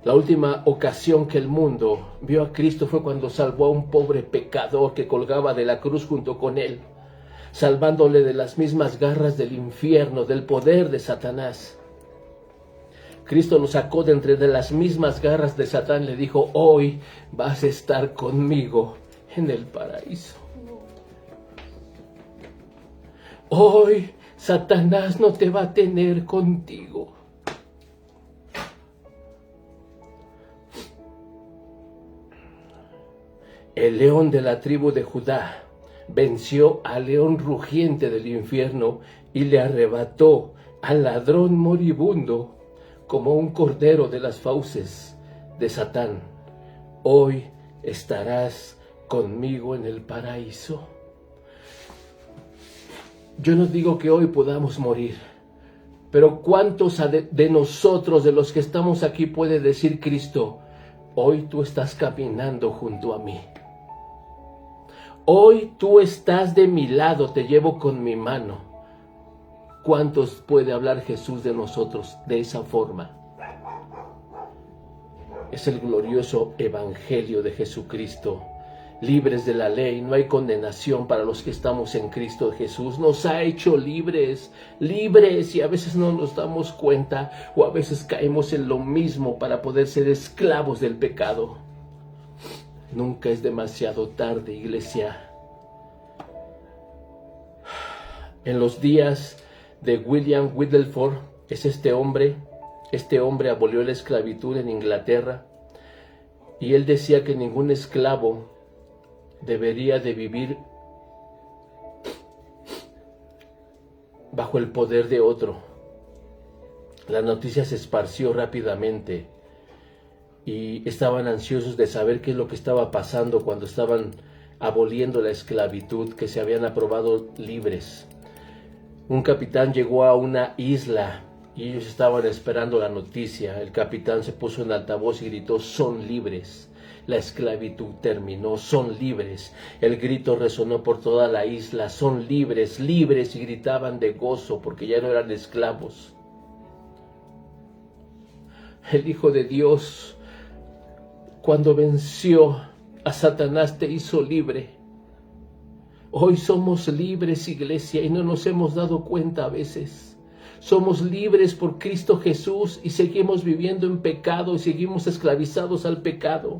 La última ocasión que el mundo vio a Cristo fue cuando salvó a un pobre pecador que colgaba de la cruz junto con él, salvándole de las mismas garras del infierno, del poder de Satanás. Cristo lo sacó de entre las mismas garras de Satán, le dijo: hoy vas a estar conmigo en el paraíso. Hoy Satanás no te va a tener contigo. El león de la tribu de Judá venció al león rugiente del infierno y le arrebató al ladrón moribundo como un cordero de las fauces de Satán. Hoy estarás conmigo en el paraíso. Yo no digo que hoy podamos morir, pero ¿cuántos de nosotros, de los que estamos aquí, puede decir Cristo: hoy tú estás caminando junto a mí? Hoy tú estás de mi lado, te llevo con mi mano. ¿Cuántos puede hablar Jesús de nosotros de esa forma? Es el glorioso evangelio de Jesucristo. Libres de la ley, no hay condenación para los que estamos en Cristo Jesús. Nos ha hecho libres, libres, y a veces no nos damos cuenta, o a veces caemos en lo mismo para poder ser esclavos del pecado. Nunca es demasiado tarde, iglesia. En los días de William Wilberforce, es este hombre abolió la esclavitud en Inglaterra, y él decía que ningún esclavo debería de vivir bajo el poder de otro. La noticia se esparció rápidamente y estaban ansiosos de saber qué es lo que estaba pasando cuando estaban aboliendo la esclavitud, que se habían aprobado libres. Un capitán llegó a una isla y ellos estaban esperando la noticia. El capitán se puso en altavoz y gritó: son libres. La esclavitud terminó, son libres. El grito resonó por toda la isla: son libres, libres, y gritaban de gozo porque ya no eran esclavos. El Hijo de Dios, cuando venció a Satanás, te hizo libre. Hoy somos libres, iglesia, y no nos hemos dado cuenta a veces. Somos libres por Cristo Jesús y seguimos viviendo en pecado y seguimos esclavizados al pecado.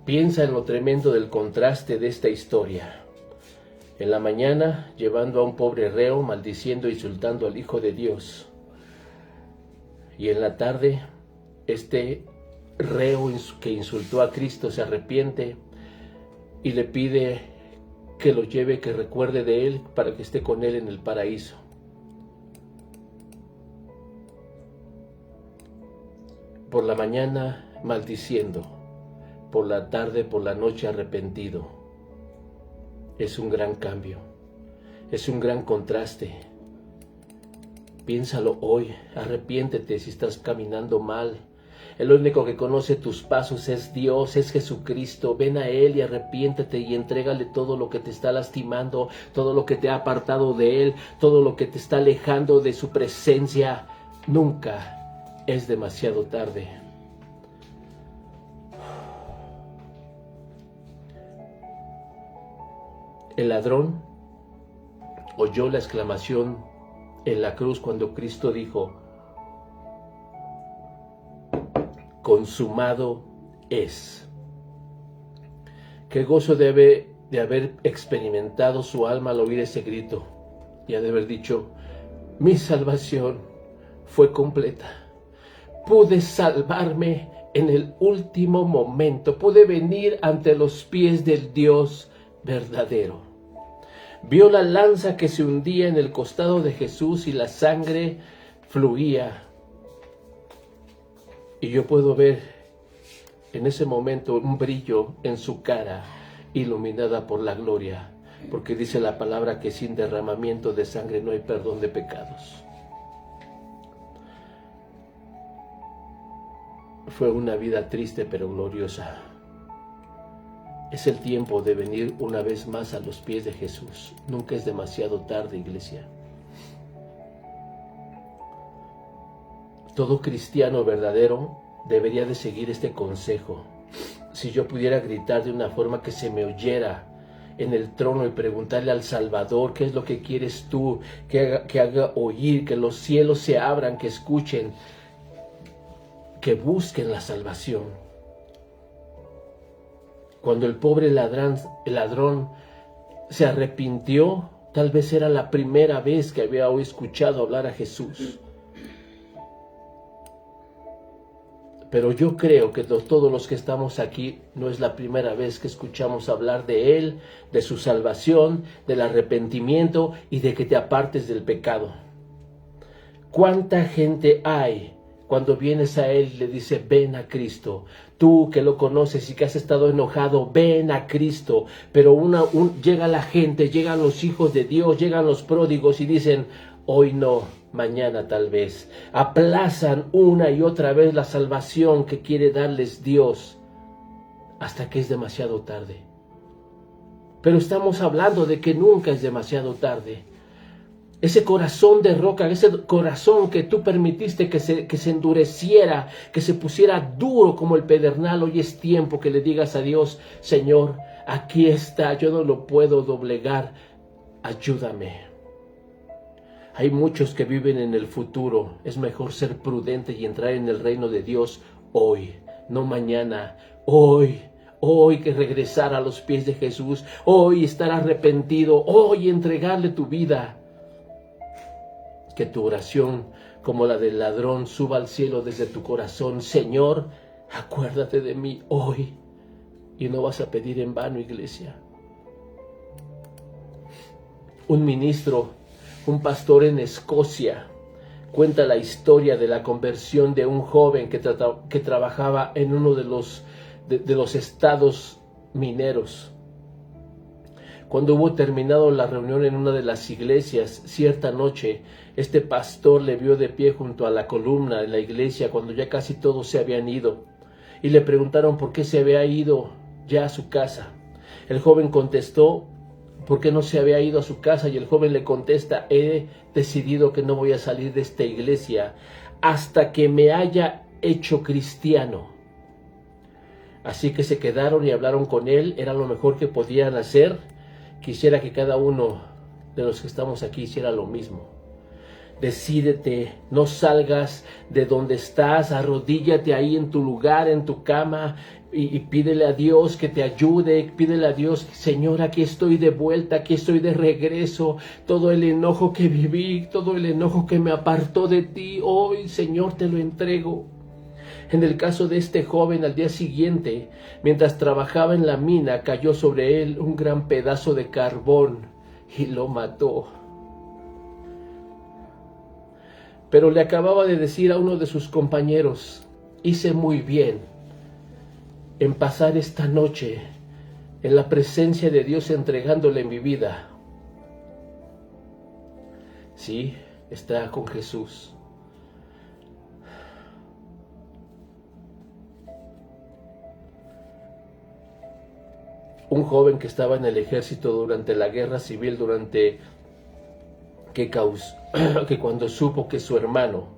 Piensa en lo tremendo del contraste de esta historia. En la mañana, llevando a un pobre reo, maldiciendo e insultando al Hijo de Dios. Y en la tarde, este reo que insultó a Cristo se arrepiente y le pide que lo lleve, que recuerde de él para que esté con él en el paraíso. Por la mañana maldiciendo, por la tarde, por la noche arrepentido. Es un gran cambio, es un gran contraste. Piénsalo hoy, arrepiéntete si estás caminando mal. El único que conoce tus pasos es Dios, es Jesucristo. Ven a Él y arrepiéntete y entrégale todo lo que te está lastimando, todo lo que te ha apartado de Él, todo lo que te está alejando de su presencia. Nunca es demasiado tarde. El ladrón oyó la exclamación en la cruz cuando Cristo dijo: consumado es. Qué gozo debe de haber experimentado su alma al oír ese grito, y ha de haber dicho: mi salvación fue completa. Pude salvarme en el último momento, pude venir ante los pies del Dios verdadero. Vio la lanza que se hundía en el costado de Jesús y la sangre fluía. Y yo puedo ver en ese momento un brillo en su cara, iluminada por la gloria, porque dice la palabra que sin derramamiento de sangre no hay perdón de pecados. Fue una vida triste pero gloriosa. Es el tiempo de venir una vez más a los pies de Jesús. Nunca es demasiado tarde, iglesia. Todo cristiano verdadero debería de seguir este consejo. Si yo pudiera gritar de una forma que se me oyera en el trono y preguntarle al Salvador, ¿qué es lo que quieres tú? Que haga oír, que los cielos se abran, que escuchen, que busquen la salvación. Cuando el pobre ladrón se arrepintió, tal vez era la primera vez que había escuchado hablar a Jesús. Pero yo creo que todos los que estamos aquí no es la primera vez que escuchamos hablar de Él, de su salvación, del arrepentimiento y de que te apartes del pecado. ¿Cuánta gente hay cuando vienes a Él y le dice, ven a Cristo? Tú que lo conoces y que has estado enojado, ven a Cristo. Pero llega la gente, llegan los hijos de Dios, llegan los pródigos y dicen, hoy no, mañana tal vez. Aplazan una y otra vez la salvación que quiere darles Dios hasta que es demasiado tarde. Pero estamos hablando de que nunca es demasiado tarde. Ese corazón de roca, ese corazón que tú permitiste que se endureciera, que se pusiera duro como el pedernal, hoy es tiempo que le digas a Dios, Señor, aquí está, yo no lo puedo doblegar, ayúdame. Hay muchos que viven en el futuro. Es mejor ser prudente y entrar en el reino de Dios hoy, no mañana. Hoy que regresar a los pies de Jesús. Hoy estar arrepentido. Hoy entregarle tu vida. Que tu oración, como la del ladrón, suba al cielo desde tu corazón. Señor, acuérdate de mí hoy. Y no vas a pedir en vano, iglesia. Un pastor en Escocia cuenta la historia de la conversión de un joven que trabajaba en uno de los estados mineros. Cuando hubo terminado la reunión en una de las iglesias, cierta noche, este pastor le vio de pie junto a la columna de la iglesia cuando ya casi todos se habían ido, y le preguntaron por qué se había ido ya a su casa. El joven contestó, ¿por qué no se había ido a su casa? Y el joven le contesta, he decidido que no voy a salir de esta iglesia hasta que me haya hecho cristiano. Así que se quedaron y hablaron con él, era lo mejor que podían hacer. Quisiera que cada uno de los que estamos aquí hiciera lo mismo. Decídete, no salgas de donde estás, arrodíllate ahí en tu lugar, en tu cama, y pídele a Dios que te ayude, pídele a Dios, Señor, aquí estoy de vuelta, aquí estoy de regreso, todo el enojo que viví, todo el enojo que me apartó de ti, hoy, Señor, te lo entrego. En el caso de este joven, al día siguiente, mientras trabajaba en la mina, cayó sobre él un gran pedazo de carbón y lo mató. Pero le acababa de decir a uno de sus compañeros, hice muy bien en pasar esta noche en la presencia de Dios entregándole mi vida. Sí, está con Jesús. Un joven que estaba en el ejército durante la guerra civil, que cuando supo que su hermano,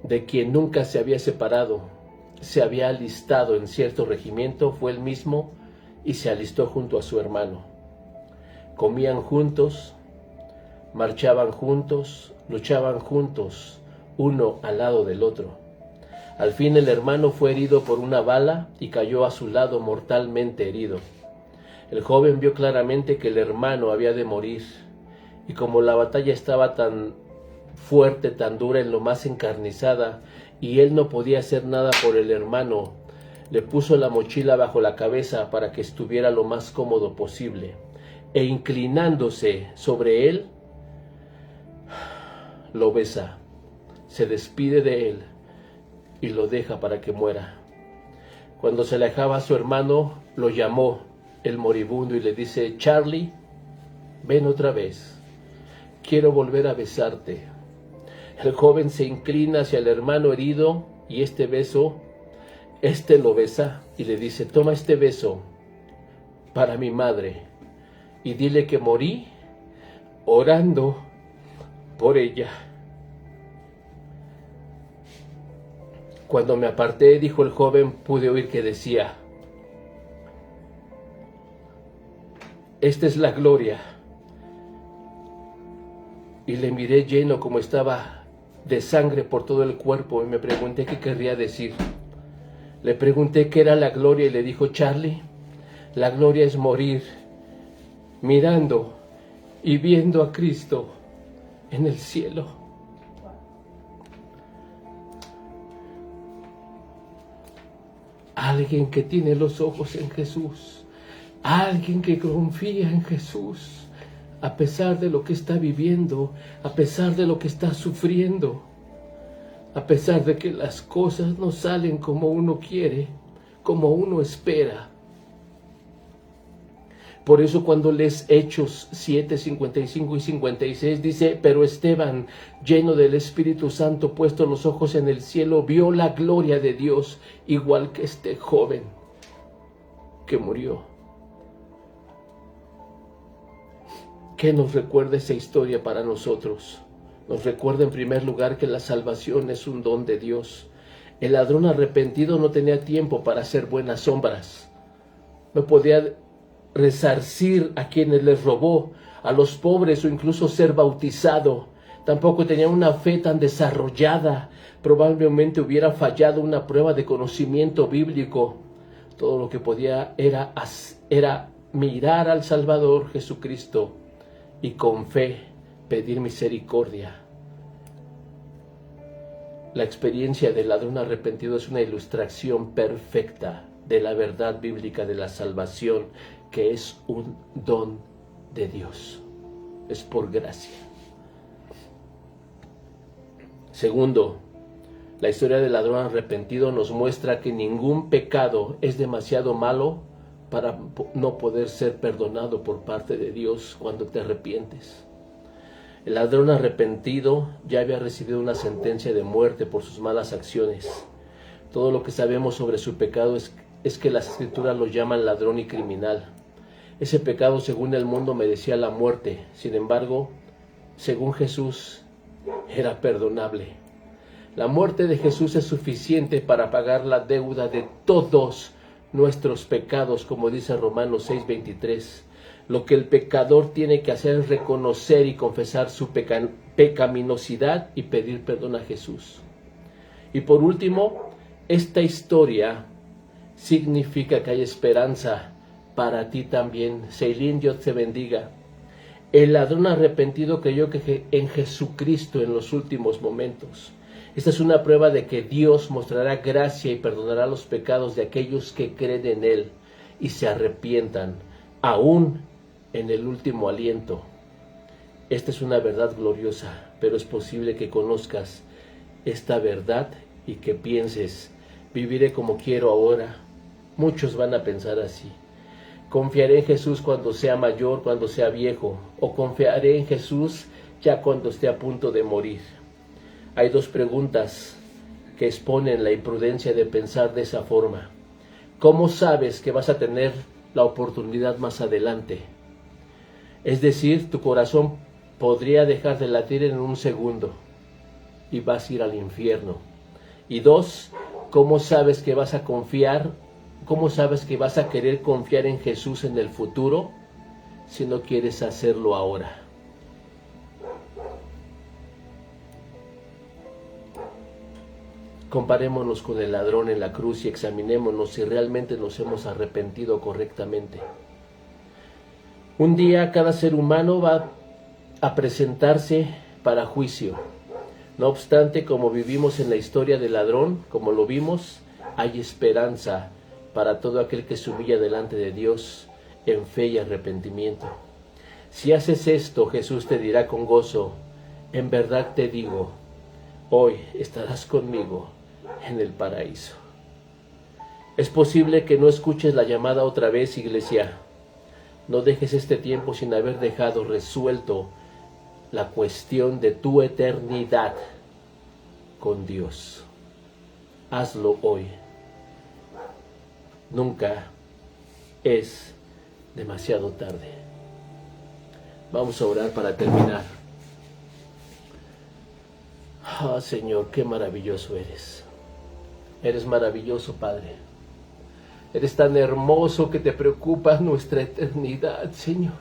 de quien nunca se había separado, se había alistado en cierto regimiento, fue él mismo y se alistó junto a su hermano. Comían juntos, marchaban juntos, luchaban juntos, uno al lado del otro. Al fin el hermano fue herido por una bala y cayó a su lado mortalmente herido. El joven vio claramente que el hermano había de morir, y como la batalla estaba tan fuerte, tan dura, en lo más encarnizada, y él no podía hacer nada por el hermano, le puso la mochila bajo la cabeza para que estuviera lo más cómodo posible, e inclinándose sobre él, lo besa, se despide de él y lo deja para que muera. Cuando se alejaba a su hermano, lo llamó el moribundo y le dice, Charlie, ven otra vez, quiero volver a besarte. El joven se inclina hacia el hermano herido y este lo besa y le dice: toma este beso para mi madre y dile que morí orando por ella. Cuando me aparté, dijo el joven, pude oír que decía: esta es la gloria. Y le miré lleno como estaba de sangre por todo el cuerpo y me pregunté qué querría decir. Le pregunté qué era la gloria y le dijo: Charlie, la gloria es morir mirando y viendo a Cristo en el cielo. Alguien que tiene los ojos en Jesús, alguien que confía en Jesús, a pesar de lo que está viviendo, a pesar de lo que está sufriendo, a pesar de que las cosas no salen como uno quiere, como uno espera. Por eso cuando lees Hechos 7, 55 y 56 dice: pero Esteban, lleno del Espíritu Santo, puesto los ojos en el cielo, vio la gloria de Dios, igual que este joven que murió. ¿Qué nos recuerda esa historia para nosotros? Nos recuerda en primer lugar que la salvación es un don de Dios. El ladrón arrepentido no tenía tiempo para hacer buenas obras. No podía resarcir a quienes les robó, a los pobres o incluso ser bautizado. Tampoco tenía una fe tan desarrollada. Probablemente hubiera fallado una prueba de conocimiento bíblico. Todo lo que podía era mirar al Salvador Jesucristo y con fe pedir misericordia. La experiencia del ladrón arrepentido es una ilustración perfecta de la verdad bíblica de la salvación, que es un don de Dios. Es por gracia. Segundo, la historia del ladrón arrepentido nos muestra que ningún pecado es demasiado malo para no poder ser perdonado por parte de Dios cuando te arrepientes. El ladrón arrepentido ya había recibido una sentencia de muerte por sus malas acciones. Todo lo que sabemos sobre su pecado es que las Escrituras lo llaman ladrón y criminal. Ese pecado, según el mundo, merecía la muerte. Sin embargo, según Jesús, era perdonable. La muerte de Jesús es suficiente para pagar la deuda de todos nuestros pecados, como dice Romanos 6:23. Lo que el pecador tiene que hacer es reconocer y confesar su pecaminosidad y pedir perdón a Jesús. Y por último, esta historia significa que hay esperanza para ti también. Seilín, Dios te bendiga. El ladrón arrepentido creyó en Jesucristo en los últimos momentos. Esta es una prueba de que Dios mostrará gracia y perdonará los pecados de aquellos que creen en Él y se arrepientan, aún en el último aliento. Esta es una verdad gloriosa, pero es posible que conozcas esta verdad y que pienses: viviré como quiero ahora. Muchos van a pensar así. Confiaré en Jesús cuando sea mayor, cuando sea viejo, o confiaré en Jesús ya cuando esté a punto de morir. Hay dos preguntas que exponen la imprudencia de pensar de esa forma. ¿Cómo sabes que vas a tener la oportunidad más adelante? Es decir, tu corazón podría dejar de latir en un segundo y vas a ir al infierno. Y dos, ¿cómo sabes que vas a confiar? ¿Cómo sabes que vas a querer confiar en Jesús en el futuro si no quieres hacerlo ahora? Comparémonos con el ladrón en la cruz y examinémonos si realmente nos hemos arrepentido correctamente. Un día cada ser humano va a presentarse para juicio. No obstante, como vivimos en la historia del ladrón, como lo vimos, hay esperanza para todo aquel que se humilla delante de Dios en fe y arrepentimiento. Si haces esto, Jesús te dirá con gozo: en verdad te digo, hoy estarás conmigo en el paraíso. Es posible que no escuches la llamada otra vez, iglesia. No dejes este tiempo sin haber dejado resuelto la cuestión de tu eternidad con Dios. Hazlo hoy. Nunca es demasiado tarde. Vamos a orar para terminar. Señor, qué maravilloso eres. Eres maravilloso, Padre. Eres tan hermoso que te preocupa nuestra eternidad, Señor.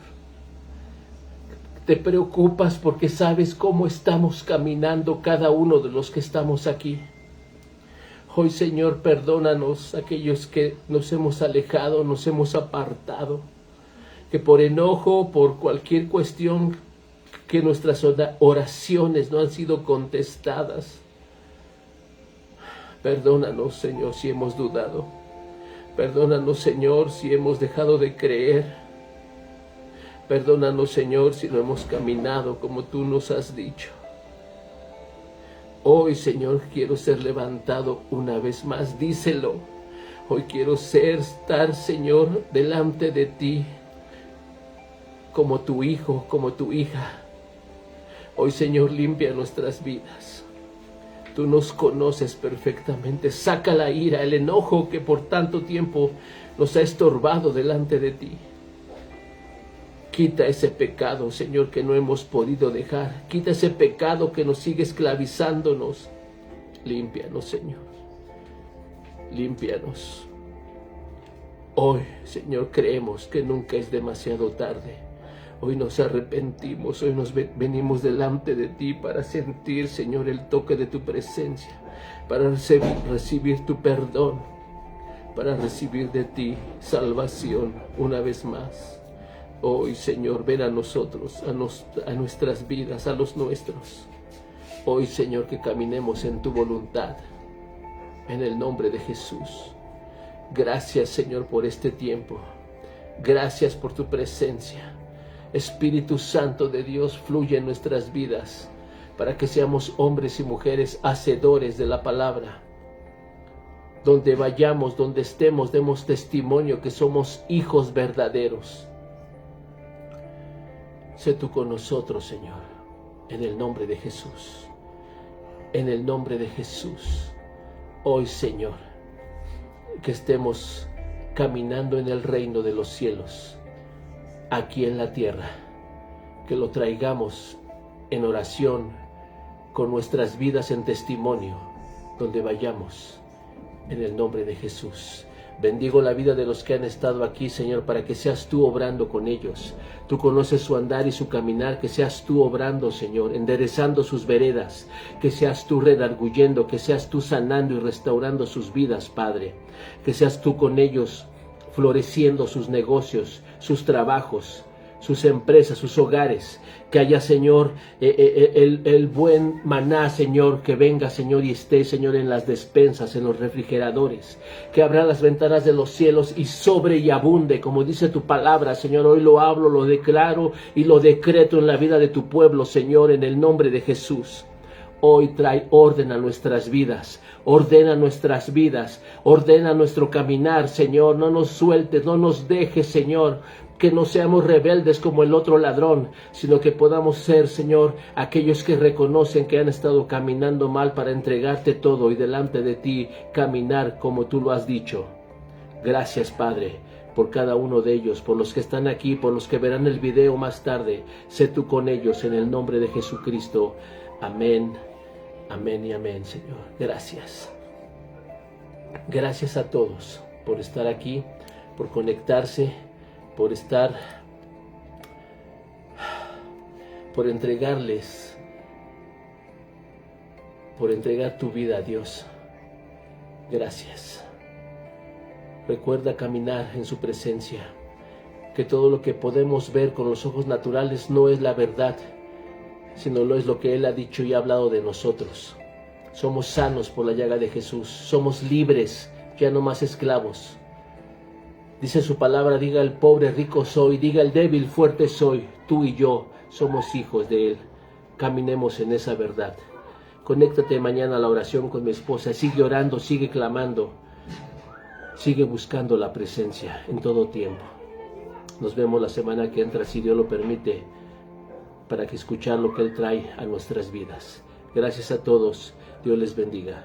Te preocupas porque sabes cómo estamos caminando cada uno de los que estamos aquí. Hoy, Señor, perdónanos aquellos que nos hemos alejado, nos hemos apartado, que por enojo, por cualquier cuestión, que nuestras oraciones no han sido contestadas. Perdónanos, Señor, si hemos dudado. Perdónanos, Señor, si hemos dejado de creer. Perdónanos, Señor, si no hemos caminado como tú nos has dicho. Hoy, Señor, quiero ser levantado una vez más. Díselo. Hoy quiero estar, Señor, delante de ti, como tu hijo, como tu hija. Hoy, Señor, limpia nuestras vidas. Tú nos conoces perfectamente. Saca la ira, el enojo que por tanto tiempo nos ha estorbado delante de ti. Quita ese pecado, Señor, que no hemos podido dejar. Quita ese pecado que nos sigue esclavizándonos. Límpianos, Señor. Límpianos. Hoy, Señor, creemos que nunca es demasiado tarde. Hoy nos arrepentimos, hoy nos venimos delante de ti para sentir, Señor, el toque de tu presencia, para recibir tu perdón, para recibir de ti salvación una vez más. Hoy, Señor, ven a nosotros, a nuestras vidas, a los nuestros. Hoy, Señor, que caminemos en tu voluntad, en el nombre de Jesús. Gracias, Señor, por este tiempo. Gracias por tu presencia. Espíritu Santo de Dios, fluye en nuestras vidas para que seamos hombres y mujeres hacedores de la palabra. Donde vayamos, donde estemos, demos testimonio que somos hijos verdaderos. Sé tú con nosotros, Señor, en el nombre de Jesús. En el nombre de Jesús. Hoy, Señor, que estemos caminando en el reino de los cielos, aquí en la tierra, que lo traigamos en oración, con nuestras vidas en testimonio, donde vayamos, en el nombre de Jesús. Bendigo la vida de los que han estado aquí, Señor, para que seas tú obrando con ellos. Tú conoces su andar y su caminar, que seas tú obrando, Señor, enderezando sus veredas, que seas tú redarguyendo, que seas tú sanando y restaurando sus vidas, Padre, que seas tú con ellos, floreciendo sus negocios, sus trabajos, sus empresas, sus hogares, que haya, Señor, el buen maná, Señor, que venga, Señor, y esté, Señor, en las despensas, en los refrigeradores, que abra las ventanas de los cielos y sobre y abunde, como dice tu palabra, Señor. Hoy lo hablo, lo declaro y lo decreto en la vida de tu pueblo, Señor, en el nombre de Jesús. Hoy trae orden a nuestras vidas, ordena nuestras vidas, ordena nuestro caminar, Señor. No nos sueltes, no nos dejes, Señor, que no seamos rebeldes como el otro ladrón, sino que podamos ser, Señor, aquellos que reconocen que han estado caminando mal para entregarte todo y delante de ti caminar como tú lo has dicho. Gracias, Padre, por cada uno de ellos, por los que están aquí, por los que verán el video más tarde. Sé tú con ellos en el nombre de Jesucristo. Amén. Amén y amén, Señor. Gracias. Gracias a todos por estar aquí, por conectarse, por estar, por entregarles, por entregar tu vida a Dios. Gracias. Recuerda caminar en su presencia, que todo lo que podemos ver con los ojos naturales no es la verdad, sino lo es lo que Él ha dicho y ha hablado de nosotros. Somos sanos por la llaga de Jesús, somos libres, ya no más esclavos. Dice su palabra, diga el pobre, rico soy, diga el débil, fuerte soy. Tú y yo somos hijos de Él. Caminemos en esa verdad. Conéctate mañana a la oración con mi esposa, sigue orando, sigue clamando, sigue buscando la presencia en todo tiempo. Nos vemos la semana que entra, si Dios lo permite, para que escuchar lo que Él trae a nuestras vidas. Gracias a todos. Dios les bendiga.